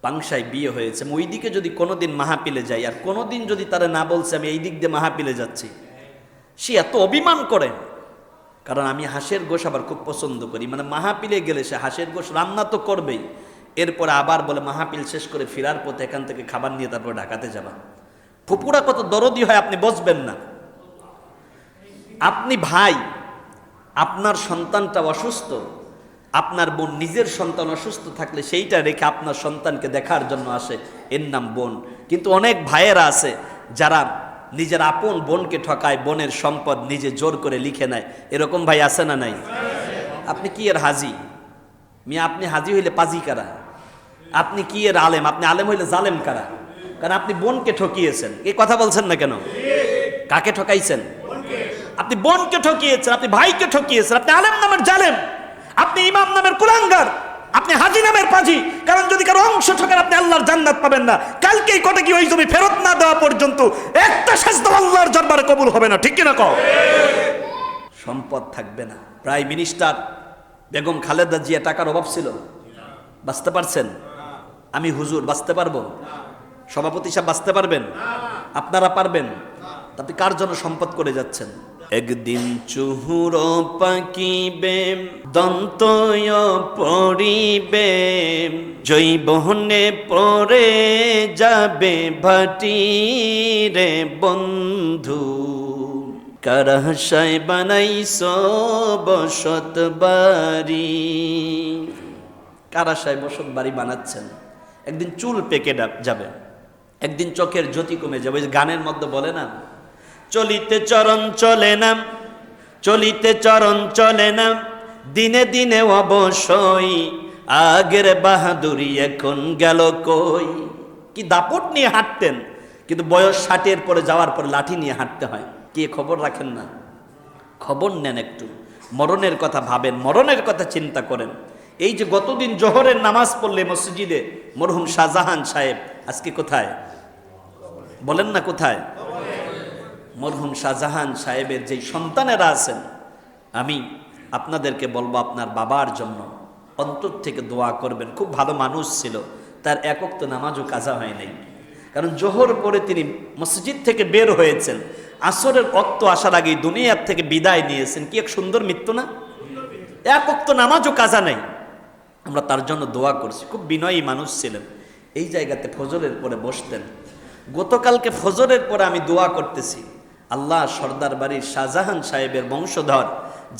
পাংশায় বিয়ে হয়েছে, ওই দিকে যদি কোনোদিন মাহফিলে যাই, আর কোনোদিন যদি তারা না বলছে আমি এই দিক দিয়ে মাহফিলে যাচ্ছি, সে এত অভিমান করে। কারণ আমি হাঁসের গোশ আবার খুব পছন্দ করি, মানে মাহফিলে গেলে সে হাঁসের গোশ রান্না তো করবেই, এরপরে আবার বলে মাহফিল শেষ করে ফেরার পথে এখান থেকে খাবার নিয়ে তারপর ঢাকাতে যাবা। ফুপুরা কত দরদি হয় আপনি বুঝবেন না। আপনি ভাই, আপনার সন্তানটা অসুস্থ, আপনার বোন নিজের সন্তান অসুস্থ থাকলে সেইটা রেখে আপনার সন্তানকে দেখার জন্য আসে, এর নাম বোন। কিন্তু অনেক ভাইয়েরা আছে যারা নিজের আপন বোনকে ঠকায়, বোনের সম্পদ নিজে জোর করে লিখে নেয়। এরকম ভাই আছে না নাই? আপনি কি এর হাজি? আপনি হাজি হইলে পাজি কারা? আপনি কি এর আলেম? আপনি আলেম হইলে জালেম কারা? কারণ আপনি বোনকে ঠকিয়েছেন। এই কথা বলছেন না কেন? কাকে ঠকাইছেন? আপনি বোনকে ঠকিয়েছেন, আপনি ভাইকে ঠকিয়েছেন, আপনি আলেম নামের জালেম, আপনি ইমাম নামের কুলাঙ্গার, আপনি হাজি নামের পাজি। কারণ যদি কারো অংশ ঠকেন আপনি আল্লাহর জান্নাত পাবেন না। কালকেই কটা কি ওই জমি ফেরত না দেওয়া পর্যন্ত একটা সাজদা আল্লাহর দরবারে কবুল হবে না। ঠিক কিনা কও? সম্পদ থাকবে না। প্রাইম মিনিস্টার বেগম খালেদা জিয়া টাকার অভাব ছিল, বাঁচতে পারছেন? আমি হুজুর বাঁচতে পারবো? সভাপতি সাহেব বাঁচতে পারবেন? আপনারা পারবেন? আপনি কার জন্য সম্পদ করে যাচ্ছেন? একদিন চুহুর পাকিবে, দন্ত পড়িবে, জৈবনে পড়ে যাবে ভাটি রে বন্ধু। কারাশায় বানাইছো বসত বাড়ি। কারাশায় বসত বাড়ি বানাচ্ছেন, একদিন চুল পেকে যাবে, একদিন চোখের জ্যোতি কমে যাবে। ওই গানের মধ্যে বলে না, চলিতে চরণ চলে না, চলিতে চরণ চলে না, দিনে দিনে অবশ্যই আগের বাহাদুরি এখন গেল কই। কি দাপট নিয়ে হাঁটতেন, কিন্তু বয়স 60-এর পরে যাওয়ার পরে লাঠি নিয়ে হাঁটতে হয়। কি খবর রাখেন না? খবর নেন, একটু মরণের কথা ভাবেন, মরণের কথা চিন্তা করেন। এই যে গতদিন জোহরের নামাজ পড়লে মসজিদে মরহুম শাহজাহান সাহেব, আজকে কোথায় বলেন না, কোথায়? মরহুম শাহজাহান সাহেবের যে সন্তানেরা আছেন, আমি আপনাদেরকে বলবো আপনার বাবার জন্য অন্তর থেকে দোয়া করবেন। খুব ভালো মানুষ ছিল, তার এক ওয়াক্ত নামাজও কাজা হয় নাই। কারণ জোহর পরে তিনি মসজিদ থেকে বের হয়েছেন, আসরের ওয়াক্ত আসার আগেই দুনিয়ার থেকে বিদায় নিয়েছেন। কি এক সুন্দর মৃত্যু না? এক ওয়াক্ত নামাজও কাজা নাই। আমরা তার জন্য দোয়া করছি। খুব বিনয়ী মানুষ ছিলেন। এই জায়গাতে ফজরের পরে বসতেন। গতকালকে ফজরের পরে আমি দোয়া করতেছি, আল্লাহ সর্দার বাড়ির শাহজাহান সাহেবের বংশধর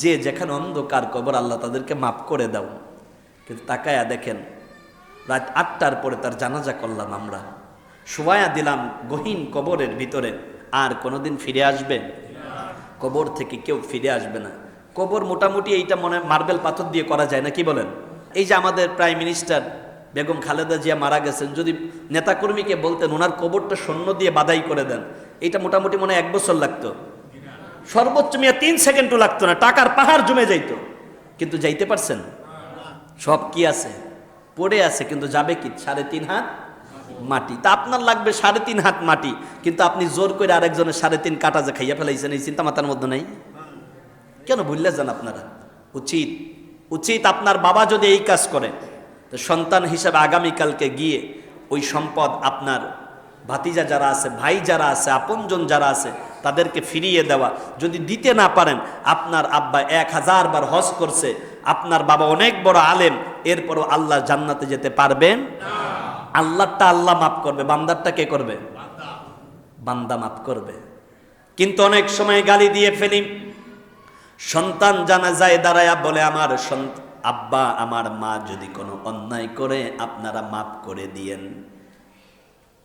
যে যেখানে অন্ধকার কবর, আল্লাহ তাদেরকে মাফ করে দাও। কিন্তু তাকায়া দেখেন, রাত 8টার পরে তার জানাজা করলাম আমরা, শুবায়া দিলাম গহীন কবরের ভিতরে। আর কোনোদিন ফিরে আসবে? কবর থেকে কেউ ফিরে আসবে না। কবর মোটামুটি এইটা মনে মার্বেল পাথর দিয়ে করা যায় না, কি বলেন? এই যে আমাদের প্রাইম মিনিস্টার বেগম খালেদা জিয়া মারা গেছেন, যদি নেতাকর্মীকে বলতেন ওনার কবরটা সৈন্য দিয়ে বাধাই করে দেন, এটা মোটামুটি মনে 1 বছর লাগতো, সর্বোচ্চ 3 সেকেন্ডও লাগতো না, টাকার পাহাড় জমে যাইতো। কিন্তু যাইতে পারছেন? সব কি আছে? পড়ে আছে। কিন্তু যাবে কি? 3.5 হাত মাটি। তা আপনার লাগবে 3.5 হাত মাটি, কিন্তু আপনি জোর করে আরেকজনের 3.5 কাটা যে খাইয়া ফেলাইছেন, এই চিন্তা মাথার মধ্যে নাই? কেন ভুললে যান আপনারা? উচিত উচিত আপনার বাবা যদি এই কাজ করে, তো সন্তান হিসাবে আগামীকালকে গিয়ে ওই সম্পদ আপনার ভাতিজা যারা আছে, ভাই যারা আছে, আপনজন যারা আছে, তাদেরকে ফিরিয়ে দেওয়া। যদি দিতে না পারেন, আপনার আব্বা 1000 বার হজ করছে, আপনার বাবা অনেক বড় আলেম, এরপরও আল্লাহ জান্নাতে যেতে পারবেন? আল্লাহটা আল্লাহ মাফ করবে, বান্দারটা কে করবে? বান্দা মাফ করবে। কিন্তু অনেক সময় গালি দিয়ে ফেলি। সন্তান জানাজায় দাঁড়ায়া বলে, আমার আব্বা আমার মা যদি কোনো অন্যায় করে আপনারা মাফ করে দিয়েন।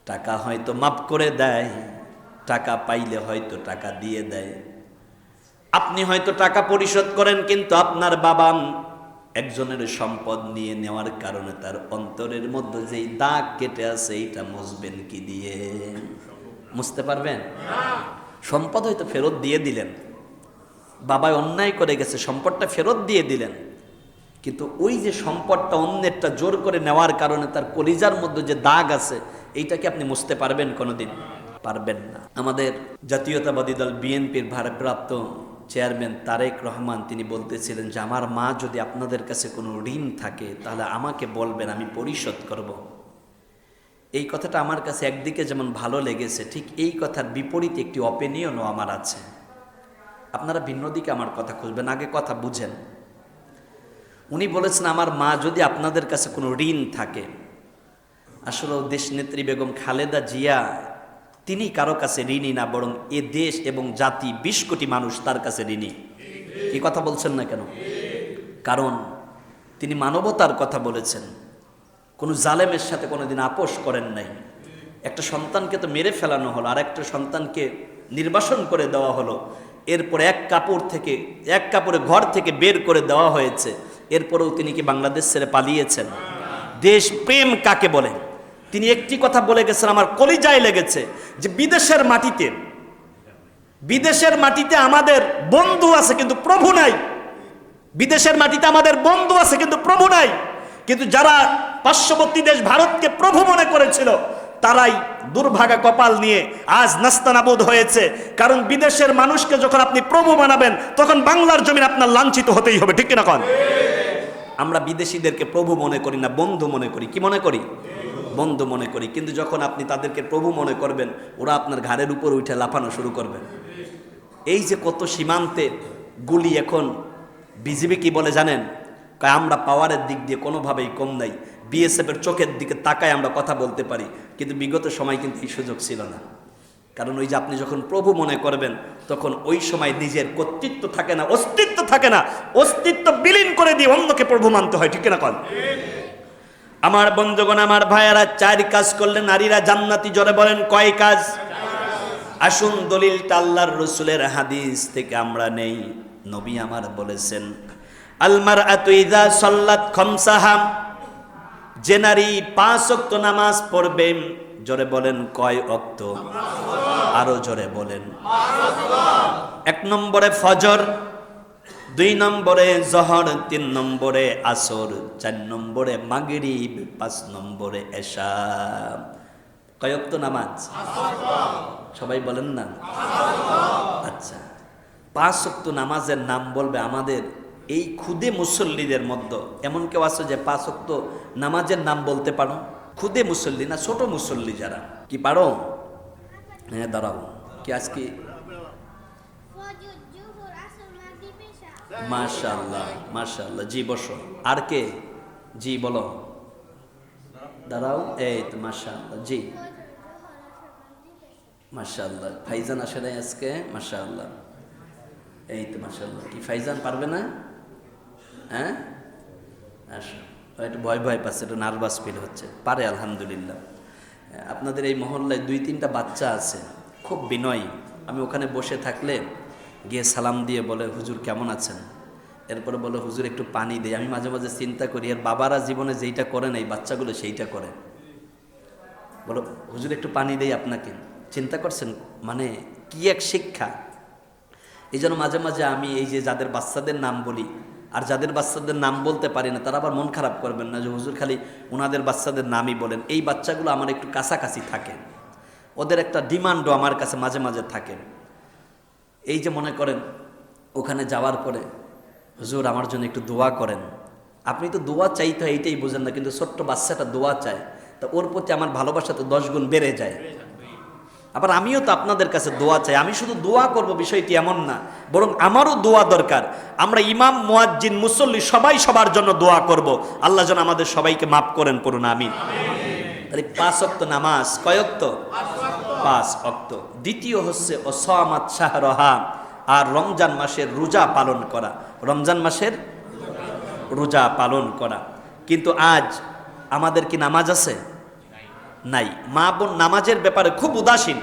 টাকা হয়তো মাফ করে দেয়, টাকা পাইলে হয়তো টাকা দিয়ে দেয়, আপনি হয়তো টাকা পরিশোধ করেন, কিন্তু আপনার বাবা একজনের সম্পদ নিয়ে নেওয়ার কারণে তার অন্তরের মধ্যে যেই দাগ কেটে আছে, এইটা মুছবেন কি দিয়ে? মুছতে পারবেন? সম্পদ হয়তো ফেরত দিয়ে দিলেন, বাবাই অন্যায় করে গেছে, সম্পদটা ফেরত দিয়ে দিলেন, কিন্তু ওই যে সম্পদটা অন্যেরটা জোর করে নেওয়ার কারণে তার কলিজার মধ্যে যে দাগ আছে, এইটাকে আপনি মুছতে পারবেন? কোনোদিন পারবেন না। আমাদের জাতীয়তাবাদী দল বিএনপির ভারপ্রাপ্ত চেয়ারম্যান তারেক রহমান তিনি বলতেছিলেন যে, আমার মা যদি আপনাদের কাছে কোনো ঋণ থাকে তাহলে আমাকে বলবেন, আমি পরিশোধ করব। এই কথাটা আমার কাছে একদিকে যেমন ভালো লেগেছে, ঠিক এই কথার বিপরীতে একটি অপিনিয়নও আমার আছে। আপনারা ভিন্ন দিকে আমার কথা খুঁজবেন, আগে কথা বুঝেন। উনি বলেছেন, আমার মা যদি আপনাদের কাছে কোনো ঋণ থাকে, আসলে দেশনেত্রী বেগম খালেদা জিয়া তিনি কারো কাছে ঋণী না, বরং এ দেশ এবং জাতি 20 কোটি মানুষ তার কাছে ঋণী। এই কথা বলছেন না কেন? কারণ তিনি মানবতার কথা বলেছেন, কোনো জালেমের সাথে কোনোদিন আপোষ করেন নাই। একটা সন্তানকে তো মেরে ফেলানো হলো, আর একটা সন্তানকে নির্বাসন করে দেওয়া হলো, এরপর এক কাপড়ে ঘর থেকে বের করে দেওয়া হয়েছে, এরপরেও তিনি কি বাংলাদেশ ছেড়ে পালিয়েছেন? দেশ প্রেম কাকে বলে? তিনি একটি কথা বলে গেছেন, আমার কলিজায় লেগেছে, যে বিদেশের মাটিতে আমাদের বন্ধু আছে কিন্তু প্রভু নাই। বিদেশের মাটিতে আমাদের বন্ধু আছে কিন্তু প্রভু নাই। কিন্তু যারা পার্শ্ববর্তী দেশ ভারতকে প্রভু মনে করেছিল, তারাই দুর্ভাগা কপাল নিয়ে আজ নাস্তানাবুদ হয়েছে। কারণ বিদেশের মানুষকে যখন আপনি প্রভু বানাবেন, তখন বাংলার জমিন আপনার লাঞ্ছিত হতেই হবে, ঠিক কিনা কন? আমরা বিদেশিদেরকে প্রভু মনে করি না, বন্ধু মনে করি। কি মনে করি? বন্ধু মনে করি। কিন্তু যখন আপনি তাদেরকে প্রভু মনে করবেন, ওরা আপনার ঘাড়ের উপর উঠে লাফানো শুরু করবে। এই যে কত সীমান্তে গুলি, এখন বিজিবি কি বলে জানেন? আমরা পাওয়ারের দিক দিয়ে কোনোভাবেই কম নাই, বিএসএফের চোখের দিকে তাকায় আমরা কথা বলতে পারি, কিন্তু বিগত সময় কিন্তু এই সুযোগ ছিল না। কারণ ওই যে আপনি যখন প্রভু মনে করবেন তখন ওই সময় নিজের কর্তৃত্ব থাকে না, অস্তিত্ব থাকে না, অস্তিত্ব বিলীন করে দিয়ে অন্যকে প্রভু মানতে হয়, ঠিক না? আমার বন্ধুগণ, আমার ভাইয়ারা, 4 কাজ করলে নারীরা জান্নাতি। জোরে বলেন কয় কাজ? আসুন দলিলটা আল্লাহর রাসূলের হাদিস থেকে আমরা নেই। নবী আমার বলেছেন, আল মারআতু ইযা সাল্লাত খামসাহা, যে নারী 5 ওয়াক্ত নামাজ পড়বে, জোরে বলেন কয় ওয়াক্ত? আরো জোরে বলেন। 1 নম্বরে ফজর, 2 নম্বরে জোহর, 3 নম্বরে আসর, 4 নম্বরে মাগরিব, 5 নম্বরে এশা। কয় ওয়াক্ত নামাজ? সবাই বলেন না। আচ্ছা, 5 ওয়াক্ত নামাজের নাম বলবে আমাদের এই খুদে মুসল্লিদের মধ্যে এমন কেউ আছে যে 5 ওয়াক্ত নামাজের নাম বলতে পারো? খুদে মুসল্লি না, ছোট মুসল্লি যারা, কি পারো? হ্যাঁ দাঁড়াও, কি আজকে? মাশাআল্লাহ মাশাআল্লাহ, জি বসো। আর কে? জি বলো, দাঁড়াও, এই তো মাশাআল্লাহ, জি মাশাআল্লাহ। ফাইজান আসে নাই আজকে? মাশাআল্লাহ, এই তো মাশাআল্লাহ। কি ফাইজান পারবে না? হ্যাঁ আসো, একটু ভয় ভয় পাচ্ছে, একটু নার্ভাস ফিল হচ্ছে। পারে আলহামদুলিল্লাহ। আপনাদের এই মহল্লায় 2-3টা বাচ্চা আছে, খুব বিনয়ী। আমি ওখানে বসে থাকলে গিয়ে সালাম দিয়ে বলে, হুজুর কেমন আছেন? এরপরে বলে, হুজুর একটু পানি দেয়। আমি মাঝে মাঝে চিন্তা করি, এর বাবারা জীবনে যেইটা করেন এই বাচ্চাগুলো সেইটা করে। বলো, হুজুর একটু পানি দেই আপনাকে। চিন্তা করছেন মানে কি এক শিক্ষা! এই জন্য মাঝে মাঝে আমি এই যে যাদের বাচ্চাদের নাম বলি আর যাদের বাচ্চাদের নাম বলতে পারি না, তারা আবার মন খারাপ করবেন না যে হুজুর খালি ওনাদের বাচ্চাদের নামই বলেন। এই বাচ্চাগুলো আমার একটু কাছাকাছি থাকে, ওদের একটা ডিমান্ডও আমার কাছে মাঝে মাঝে থাকে। এই যে মনে করেন ওখানে যাওয়ার পরে, হুজুর আমার জন্য একটু দোয়া করেন। আপনি তো দোয়া চাইতে হয় এইটাই বোঝেন না, কিন্তু ছোট্ট বাচ্চাটা দোয়া চায়, তা ওর প্রতি আমার ভালোবাসা তো 10 গুণ বেড়ে যায়। আবার আমিও তো আপনাদের কাছে দোয়া চাই। আমি শুধু দোয়া করব বিষয়টি এমন না, বরং আমারও দোয়া দরকার। আমরা ইমাম, মুয়াজ্জিন, মুসল্লি সবাই সবার জন্য দোয়া করব, আল্লাহ যেন আমাদের সবাইকে মাফ করেন, পড়ুন আমিন। তাহলে 5 ওয়াক্ত নামাজ, কয় ওয়াক্ত? 5 ওয়াক্ত। দ্বিতীয় হচ্ছে ওসামাত শাহরহা, আর রমজান মাসের রোজা পালন করা। রমজান মাসের রোজা পালন করা। কিন্তু আজ আমাদের কি নামাজ আছে? নাই। মা বোন নামাজের ব্যাপারে খুব উদাসীন।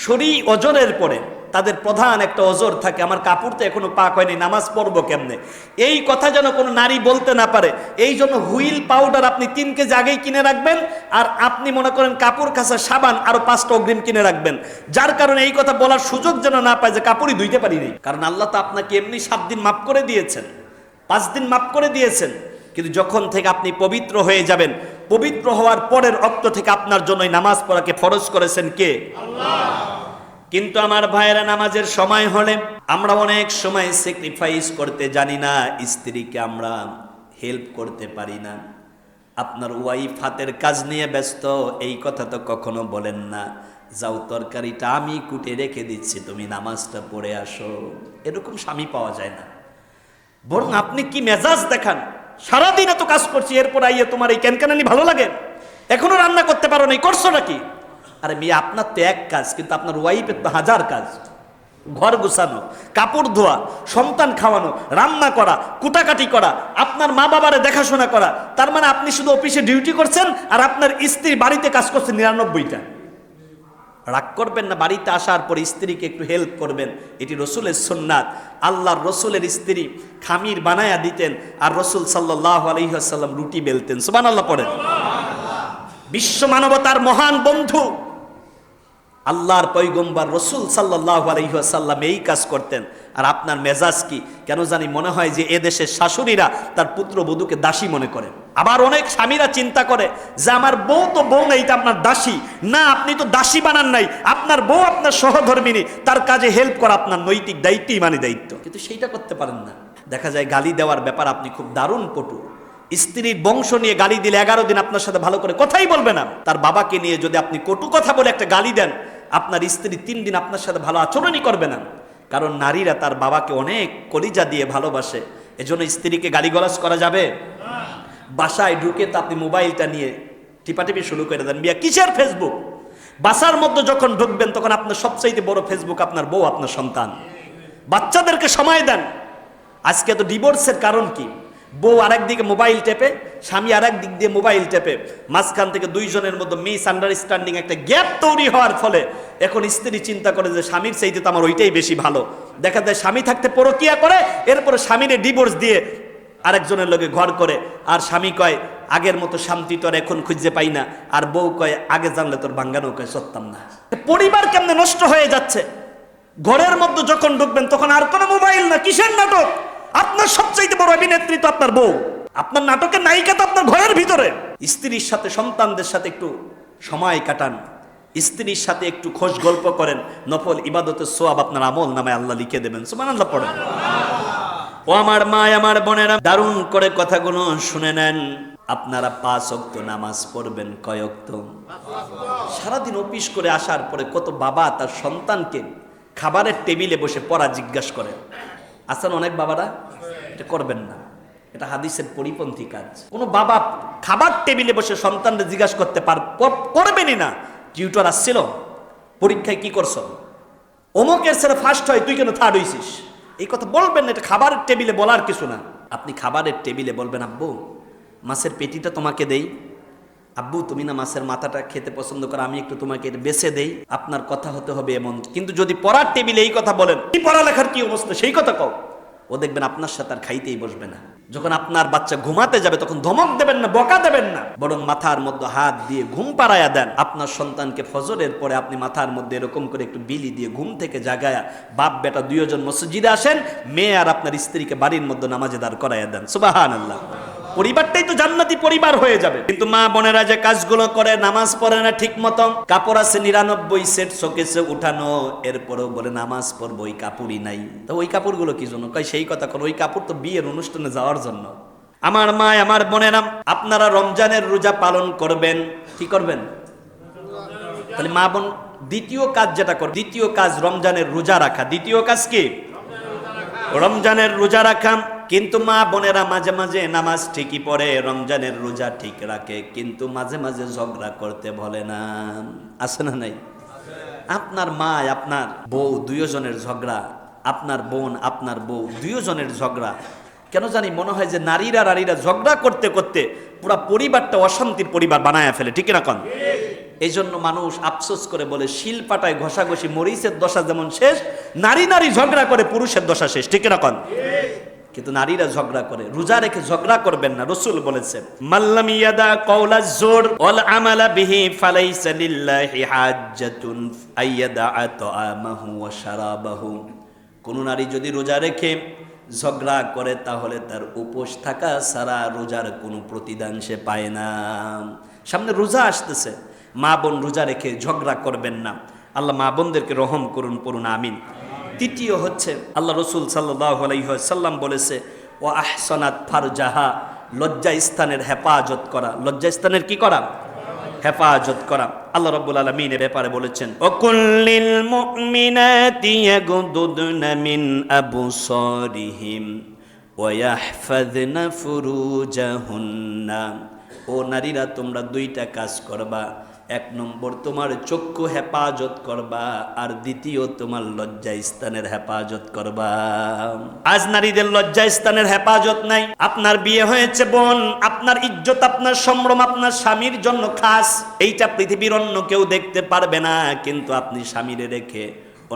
শরী ওজরের পরে তাদের প্রধান একটা ওজর থাকে, আমার কাপড় তো এখনো পাক হয়নি, নামাজ পড়বো কেমনে? এই কথা যেন কোনো নারী বলতে না পারে, এই জন্য হুইল পাউডার আপনি 3 কেজি আগেই কিনে রাখবেন, আর আপনি মনে করেন কাপড় কাচা সাবান আরো 5টা অগ্রিম কিনে রাখবেন, যার কারণে এই কথা বলার সুযোগ যেন না পায় যে কাপড়ই ধুইতে পারিনি। কারণ আল্লাহ তো আপনাকে এমনি 7 দিন মাফ করে দিয়েছেন, 5 দিন মাফ করে দিয়েছেন। কিন্তু যখন থেকে আপনি পবিত্র হয়ে যাবেন, পবিত্র হওয়ার পরের অক্ত থেকে আপনার জন্য নামাজ পড়াকে ফরজ করেছেন কে? আল্লাহ। কিন্তু আমার ভাইয়েরা, নামাজের সময় হলে আমরা অনেক সময় স্যাক্রিফাইস করতে জানি না, স্ত্রীকে আমরা হেল্প করতে পারি না। আপনার ওয়াইফ হাতের কাজ নিয়ে ব্যস্ত, এই কথা তো কখনো বলেন না, যাও তরকারিটা আমি কুটে রেখে দিচ্ছি, তুমি নামাজটা পড়ে আসো। এরকম স্বামী পাওয়া যায় না। বরং আপনি কি মেজাজ দেখান, সারাদিন এত কাজ করছি, এরপর আইয়ে তোমার এই ক্যানকানানি ভালো লাগে, এখনো রান্না করতে পারো না, করছো নাকি? আরে মেয়ে, আপনার তো এক কাজ, কিন্তু আপনার ওয়াইফের তো 1000 কাজ। ঘর গুছানো, কাপড় ধোয়া, সন্তান খাওয়ানো, রান্না করা, কুটাকাটি করা, আপনার মা বাবারে দেখাশোনা করা। তার মানে আপনি শুধু অফিসে ডিউটি করছেন আর আপনার স্ত্রী বাড়িতে কাজ করছে 99টা। রাগ করবেন না, বাড়িতে আসার পর স্ত্রীকে একটু হেল্প করবেন, এটি রসুলের সুন্নাত। আল্লাহর রসুলের স্ত্রী খামির বানায়া দিতেন, আর রসুল সাল্লাল্লাহু আলাইহি ওয়াসাল্লাম রুটি বেলতেন। সুবহানাল্লাহ পড়েন। বিশ্ব মানবতার মহান বন্ধু আল্লাহর পয়গম্বর রসুল সাল্লাল্লাহু আলাইহি ওয়াসাল্লাম এই কাজ করতেন। আর আপনার মেজাজ কি? কেন জানি মনে হয় যে এদেশের শাশুড়িরা তার পুত্রবধূকে দাসী মনে করে। আবার অনেক স্বামীরা চিন্তা করে যে আমার বউ তো বউ নেই, এটা আপনার দাসী। না, আপনি তো দাসী বানান নাই, আপনার বউ আপনার সহধর্মিনী, তার কাজে হেল্প করা আপনার নৈতিক দায়িত্ব, ইমানি দায়িত্ব। কিন্তু সেইটা করতে পারেন না। দেখা যায় গালি দেওয়ার ব্যাপার আপনি খুব দারুণ পটু। স্ত্রীর বংশ নিয়ে গালি দিলে 11 দিন আপনার সাথে ভালো করে কথাই বলবে না। তার বাবাকে নিয়ে যদি আপনি কটু কথা বলে একটা গালি দেন, আপনার স্ত্রী 3 দিন আপনার সাথে ভালো আচরণই করবে না। কারণ নারীরা তার বাবাকে অনেক কলিজা দিয়ে ভালোবাসে, এজন্য স্ত্রীকে গালিগালাজ করা যাবে? বাসায় ঢুকে তো আপনি মোবাইলটা নিয়ে টিপাটিপি শুরু করে দেন, বিয়া কিসের ফেসবুক, বাসার মধ্যে যখন ঢুকবেন তখন আপনার সবচাইতে বড় ফেসবুক আপনার বউ, আপনার সন্তান। বাচ্চাদেরকে সময় দেন। আজকে তো ডিভোর্সের কারণ কি? বউ আরেক দিকে মোবাইল টেপে, স্বামী আরেক দিক দিয়ে মোবাইল টেপে, মাঝখান থেকে দুইজনের মধ্যে মিস আন্ডারস্ট্যান্ডিং একটা গ্যাপ তৈরি হওয়ার ফলে এখন স্ত্রী চিন্তা করে যে স্বামীর চাইতে তো আমার ওইটাই বেশি ভালো। দেখা যায় স্বামী থাকতে পরকিয়া করে, এরপরে স্বামীরে ডিভোর্স দিয়ে আরেকজনের লগে ঘর করে। আর স্বামী কয় আগের মতো শান্তি তো আর এখন খুঁজে পাই না, আর বউ কয় আগে জানলে তোর ভাঙ্গানো কয় সত্তাম না। পরিবার কেমনে নষ্ট হয়ে যাচ্ছে। ঘরের মধ্যে যখন ঢুকবেন তখন আর কোনো মোবাইল না, কিসের নাটক? আপনার সবচাইতে বড় অভিনেত্রী তো আপনার বউ, আপনার নাটকের নায়িকা তো আপনার ঘরের ভিতরে। স্ত্রীর সাথে সন্তানদের সাথে একটু সময় কাটান, স্ত্রীর সাথে একটু খোশ গল্প করেন, নফল ইবাদতের সোয়াব আপনার আমল নামায় আল্লাহ লিখে দেবেন। সুবহানাল্লাহ পড়েন। ও আমার মা, আমার বোনেরা, দারুণ করে কথাগুলো শুনে নেন। আপনারা 5 ওয়াক্ত নামাজ পড়বেন কয় ওয়াক্ত? সারাদিন অফিস করে আসার পরে কত বাবা তার সন্তানকে খাবারের টেবিলে বসে পড়া জিজ্ঞাসা করে। আসলে অনেক বাবারা এটা করবেন না, এটা হাদিসের পরিপন্থী কাজ। কোনো বাবা খাবার টেবিলে বসে সন্তানদের জিজ্ঞাসা করতে করবেনই না, টিউটর আসছিল, পরীক্ষায় কি করছ, অমুকের ছেলে ফার্স্ট হয়, তুই কেন থার্ড হইছিস? এই কথা বলবেন না, এটা খাবারের টেবিলে বলার কিছু না। আপনি খাবারের টেবিলে বলবেন, আব্বু মাছের পেটিটা তোমাকে দেই, আব্বু তুমি না মাছের মাথাটা খেতে পছন্দ করো, আমি একটু তোমাকে বেছে দেই। আপনার কথা হতে হবে এমন। কিন্তু যদি পড়ার টেবিলে এই কথা বলেন, কি পড়ালেখার কি অবস্থা সেই কথা কও, ও দেখবেন আপনার সাথে আর খাইতেই বসবে না। যখন আপনার বাচ্চা ঘুমাতে যাবে তখন ধমক দেবেন না, বকা দেবেন না, বরং মাথার মধ্যে হাত দিয়ে ঘুম পাড়ায়া দেন। আপনার সন্তানকে ফজরের পরে আপনি মাথার মধ্যে এরকম করে একটু বিলি দিয়ে ঘুম থেকে জাগায়া, বাপ বেটা দুইজন মসজিদে আসেন, মেয়ে আর আপনার স্ত্রীকে বাড়ির মধ্যে নামাজে দাঁড় করাইয়া দেন। সুবহানাল্লাহ। পরিবারটাই তো জান্নাতি পরিবার হয়ে যাবে। কিন্তু মা বোনেরা যে কাজগুলো করে, নামাজ পড়ে না ঠিক মতো, কাপড় আছে 99 সেট শোকেসে উঠানো, এরপরেও বলে নামাজ পড়বো, ওই কাপড়ই নাই। তো ওই কাপড়গুলো কি জন্য? কই সেই কথা কোন, ওই কাপড় তো বিয়ের অনুষ্ঠানে যাওয়ার জন্য। আমার মা, আমার বোনেরা, আপনারা রমজানের রোজা পালন করবেন। কি করবেন? তাহলে মা বোন দ্বিতীয় কাজ যেটা করবে, দ্বিতীয় কাজ রমজানের রোজা রাখা। দ্বিতীয় কাজ কি? রমজানের রোজা রাখা। কিন্তু মা বোনেরা মাঝে মাঝে নামাজ ঠিকই পড়ে, রমজানের রোজা ঠিক রাখে, কিন্তু মাঝে মাঝে ঝগড়া করতে বলে না। আছে না নাই? আপনার মা আপনার বউ দুইজনের ঝগড়া, আপনার বোন আপনার বউ দুইজনের ঝগড়া, কেন জানি মনে হয় যে নারীরা ঝগড়া করতে করতে পুরা পরিবারটা অশান্তির পরিবার বানায় ফেলে। ঠিক না কোন? এই জন্য মানুষ আফসোস করে বলে, শিল পাটায় ঘষাঘষি মরিচের দশা যেমন শেষ, নারী ঝগড়া করে পুরুষের দশা শেষ। ঠিক না কোন? কিন্তু নারীরা ঝগড়া করে। রোজা রেখে ঝগড়া করবেন না। রাসূল বলেছেন, মাল্লাম ইয়াদা কওলাজ জুর ওয়াল আমালা বিহি ফালাইসা লিল্লাহি হাজ্জাতুন আইয়াদা তাআমাহু ওয়া শারাবাহু। কোন নারী যদি রোজা রেখে ঝগড়া করে তাহলে তার উপোস থাকা ছাড়া রোজার কোনো প্রতিদান সে পায় না। সামনে রোজা আসতেছে, মা বোন রোজা রেখে ঝগড়া করবেন না। আল্লাহ মা বোনদেরকে রহম করুন, পড়ুন আমিন। তৃতীয় হচ্ছে, আল্লাহ রসুল সাল্লাল্লাহু আলাইহি ওয়াসাল্লাম বলেছে, ও আহসানাত ফারজাহা, লজ্জা স্থানের হেফাজত করা। লজ্জা স্থানের কি করা? হেফাজত করা। আল্লাহ রাব্বুল আলামিন এর ব্যাপারে বলেছেন, ও কুল্লিল মুমিনাতি ইয়াগুদুদনা মিন আবসারিহিম ওয়া ইয়াহফাযনা ফুরুজাহুন্না। ও নারীরা, তোমরা দুইটা কাজ করবা। 1 নম্বর তোমার চক্ষু হেফাজত করবা, আর দ্বিতীয় তোমার লজ্জা স্থানের হেফাজত করবা। আজ নারীদের লজ্জা স্থানের হেফাজত নাই। আপনার বিয়ে হয়েছে বোন, আপনার ইজ্জত, আপনার সম্ভ্রম আপনার স্বামীর জন্য খাস। এইটা পৃথিবীর অন্য কেউ দেখতে পারবে না। কিন্তু আপনি স্বামীরে রেখে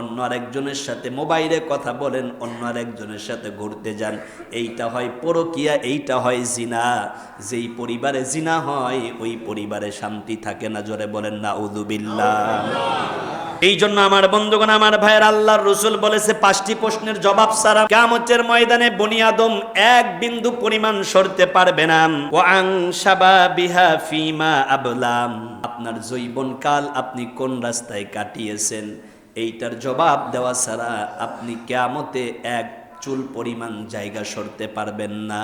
অন্য আরেকজনের সাথে মোবাইলে কথা বলেন, অন্য আরেকজনের সাথে ঘুরতে যান, এইটা হয় পরকিয়া, এইটা হয় জিনা। যেই পরিবারে জিনা হয় ওই পরিবারে শান্তি থাকে না। জোরে বলেন নাউযুবিল্লাহ। এই জন্য আমার বন্ধুগণ, আমার ভাইয়ের, আল্লাহর রাসূল বলেছে 5টি প্রশ্নের জবাব ছাড়া কিয়ামতের ময়দানে বনি আদম 1 বিন্দু পরিমাণ সরতে পারবে না। ওয়া আন শাবাবিহা ফিমা আবলাম, আপনার যৌবনকাল আপনি কোন রাস্তায় কাটিয়েছেন, এইটার জবাব দেওয়া ছাড়া আপনি কিয়ামতে 1 চুল পরিমাণ জায়গা সরতে পারবেন না।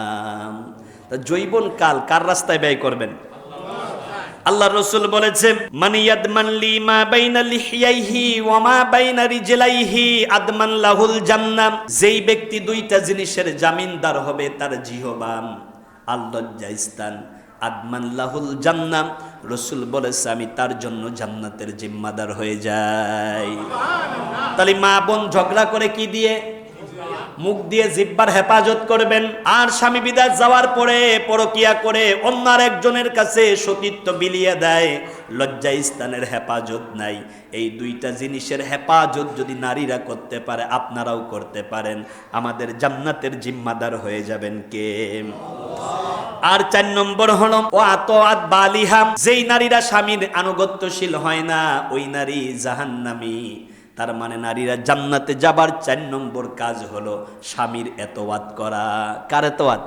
তা যৌবন কাল কার রাস্তায় ব্যয় করবেন? আল্লাহর রাসূল বলেছে, মান ইয়াদমান লি মা বাইনা লিহিয়াইহি ওয়া মা বাইনা রিজলাইহি আদমান লাহুল জান্নাহ। যেই ব্যক্তি 2টা জিনিসের জামিনদার হবে, তার জিহবা আর লজ্জা স্থান আদমান লাহুল জান্নাহ, রাসূল বলেছে আমি তার জন্য জান্নাতের জিম্মাদার হয়ে যাই। তাহলে মা বোন ঝগড়া করে কি দিয়ে? মুখ দিয়ে, জিহ্বার হেফাজত করবেন। আর স্বামী বিদেশ যাওয়ার পরে পরকিয়া করে অন্য একজনের কাছে সতীত্ব বিলিয়ে দেয়, লজ্জা স্থানের হেফাজত নাই। এই দুইটা জিনিসের হেফাজত যদি নারীরা করতে পারে, আপনারাও করতে পারেন, আমাদের জান্নাতের জিম্মাদার হয়ে যাবেন কে? আর 4 নম্বর হলো ও আতআত বালিহা, যেই নারীরা স্বামীর আনুগত্যশীল হয় না ওই নারী জাহান্নামী। তার মানে নারীরা জান্নাতে যাবার 4 নম্বর কাজ হলো স্বামীর এতওয়াত করা। কার এতওয়াত?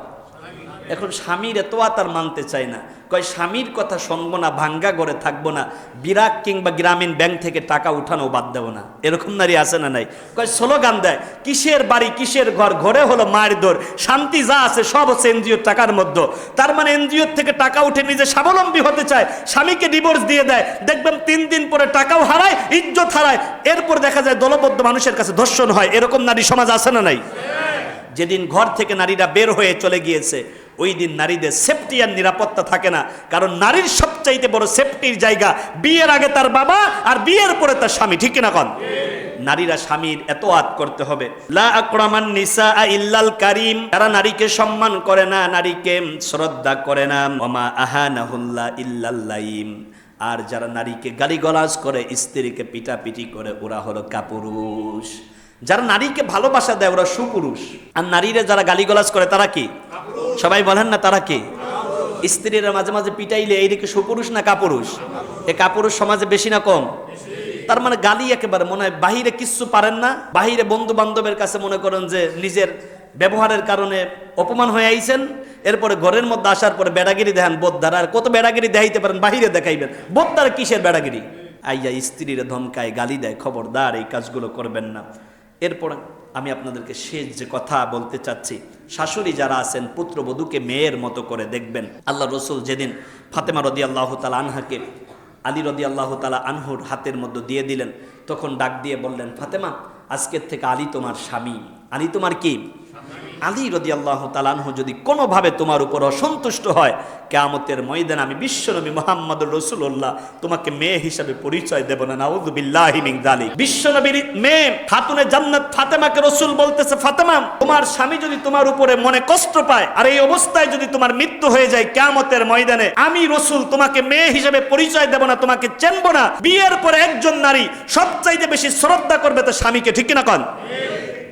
এখন স্বামীর এতওয়াত আর মানতে চায় না, কয় স্বামীর কথা শুনবো না, ভাঙ্গা ঘরে থাকবো না, বিরাট কিংবা গ্রামীণ ব্যাংক থেকে টাকা উঠানো বাদ দেবো না। এরকম নারী আছে না নাই? কয় স্লোগান দেয়, কিসের বাড়ি কিসের ঘর, ঘরে হলো মায়ের দোর, শান্তি যা আছে সব হচ্ছে এনজিওর টাকার মধ্যে। তার মানে এনজিওর থেকে টাকা উঠে নিজে স্বাবলম্বী হতে চায়, স্বামীকে ডিভোর্স দিয়ে দেয়। দেখবেন 3 দিন পরে টাকাও হারায়, ইজ্জত হারায়, এরপর দেখা যায় দলবদ্ধ মানুষের কাছে ধর্ষণ হয়। এরকম নারী সমাজ আছে না নাই? যেদিন ঘর থেকে নারীরা বের হয়ে চলে গিয়েছে ওই দিন নারীদের সেফটি আর নিরাপত্তা থাকে না। কারণ নারীর সবচাইতে বড় সেফটির জায়গা বিয়ের আগে তার বাবা, আর বিয়ের পরে তার স্বামী। ঠিক কিনা কোন? নারীরা স্বামীর এতওয়াত করতে হবে। লা আকরামান নিসা ইল্লাল কারীম, যারা নারীকে সম্মান করে না, নারীকে শ্রদ্ধা করে না, ওমা আহানাহুল্লাহ ইল্লাল লাইম, আর যারা নারীকে গালিগালাজ করে, স্ত্রীকে পিটাপিটি করে, ওরা হলো কাপুরুষ। যারা নারীকে ভালোবাসা দেয় ওরা সুপুরুষ, আর নারীরা যারা গালিগালাজ করে তারা কি? সবাই বলেন না তারা কি? স্ত্রীরা মাঝে মাঝে পিটাইলে এইদিকে সুপুরুষ না কাপুরুষ? এ কাপুরুষ সমাজে বেশি না কম? তার মানে গালি একেবারে মনে হয় বাহিরে কিচ্ছু পারেন না, বাহিরে বন্ধু বান্ধবের কাছে মনে করেন যে নিজের ব্যবহারের কারণে অপমান হয়ে আইছেন, এরপরে ঘরের মধ্যে আসার পরে বেড়াগিরি দেখান বোদ্ধার। আর কত বেড়াগিরি দেখাইতে পারেন, বাহিরে দেখাইবেন, বোদ্ধার কিসের বেড়াগিরি? আইয়া স্ত্রীরা ধমকায়, গালি দেয়, খবরদার এই কাজগুলো করবেন না। এরপর আমি আপনাদেরকে শেষ যে কথা বলতে চাচ্ছি, শাশুড়ি যারা আছেন পুত্রবধূকে মেয়ের মতো করে দেখবেন। আল্লাহ রসুল যেদিন ফাতেমা রাদিয়াল্লাহু তাআলা আনহাকে আলী রাদিয়াল্লাহু তাআলা আনহুর হাতের মধ্যে দিয়ে দিলেন, তখন ডাক দিয়ে বললেন, ফাতেমা আজকের থেকে আলী তোমার স্বামী। আলী তোমার কি? আলী রাদিয়াল্লাহু তাআলা আনহু যদি কোনোভাবে তোমার উপর অসন্তুষ্ট হয়, কিয়ামতের ময়দানে আমি বিশ্বনবী মুহাম্মদুর রাসূলুল্লাহ তোমাকে মেয়ে হিসেবে পরিচয় দেব না। নাউযু বিল্লাহি মিন যালিক। বিশ্বনবীর মেয়ে খাতুনে জান্নাত ফাতেমাকে রাসূল বলতেছে, ফাতেমা তোমার স্বামী যদি তোমার উপরে মনে কষ্ট পায়, আর এই অবস্থায় যদি তোমার মৃত্যু হয়ে যায় কিয়ামতের ময়দানে, আমি রাসূল তোমাকে মেয়ে হিসেবে পরিচয় দেব না, তোমাকে চিনব না। বিয়ের পরে একজন নারী সবচাইতে বেশি শ্রদ্ধা করবে তার স্বামীকে। ঠিক কিনা কোন?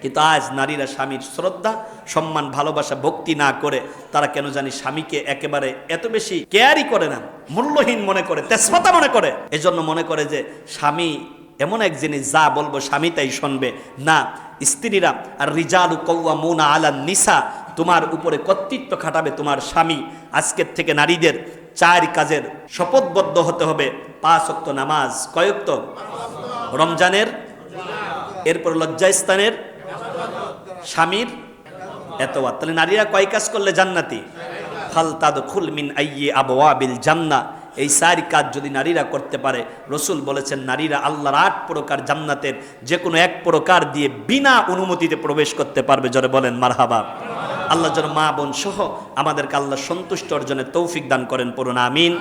কিন্তু আজ নারীরা স্বামীর শ্রদ্ধা, সম্মান, ভালোবাসা, ভক্তি না করে তারা কেন জানি স্বামীকে একেবারে এত বেশি কেয়ারই করে না, মূল্যহীন মনে করে, তেজপাতা মনে করে। এজন্য মনে করে যে স্বামী এমন এক জিনিস, যা বলবো স্বামী তাই শুনবে। না, স্ত্রীরা আর রিজালু কাওয়ামুনা আলান নিসা, তোমার উপরে কর্তৃত্ব খাটাবে তোমার স্বামী। আজকের থেকে নারীদের 4 কাজের শপথবদ্ধ হতে হবে। 5 ওয়াক্ত নামাজ, কয় ওয়াক্ত? রমজানের, এরপর লজ্জাস্থানের, স্বামীর এতওয়াত। তাহলে নারীরা কয় কাজ করলে জান্নাতি? ফালতাদখুল মিন আইয়ি আবওয়াবিল জান্নাহ। এই 4 কাজ যদি নারীরা করতে পারে, রসুল বলেছেন নারীরা আল্লাহর 8 প্রকার জান্নাতের যে কোনো 1 প্রকার দিয়ে বিনা অনুমতিতে প্রবেশ করতে পারবে। জোরে বলেন মারহাবা। আল্লাহ যেন মা বোন সহ আমাদেরকে আল্লাহ সন্তুষ্ট অর্জনের তৌফিক দান করেন, পড়ুন আমিন।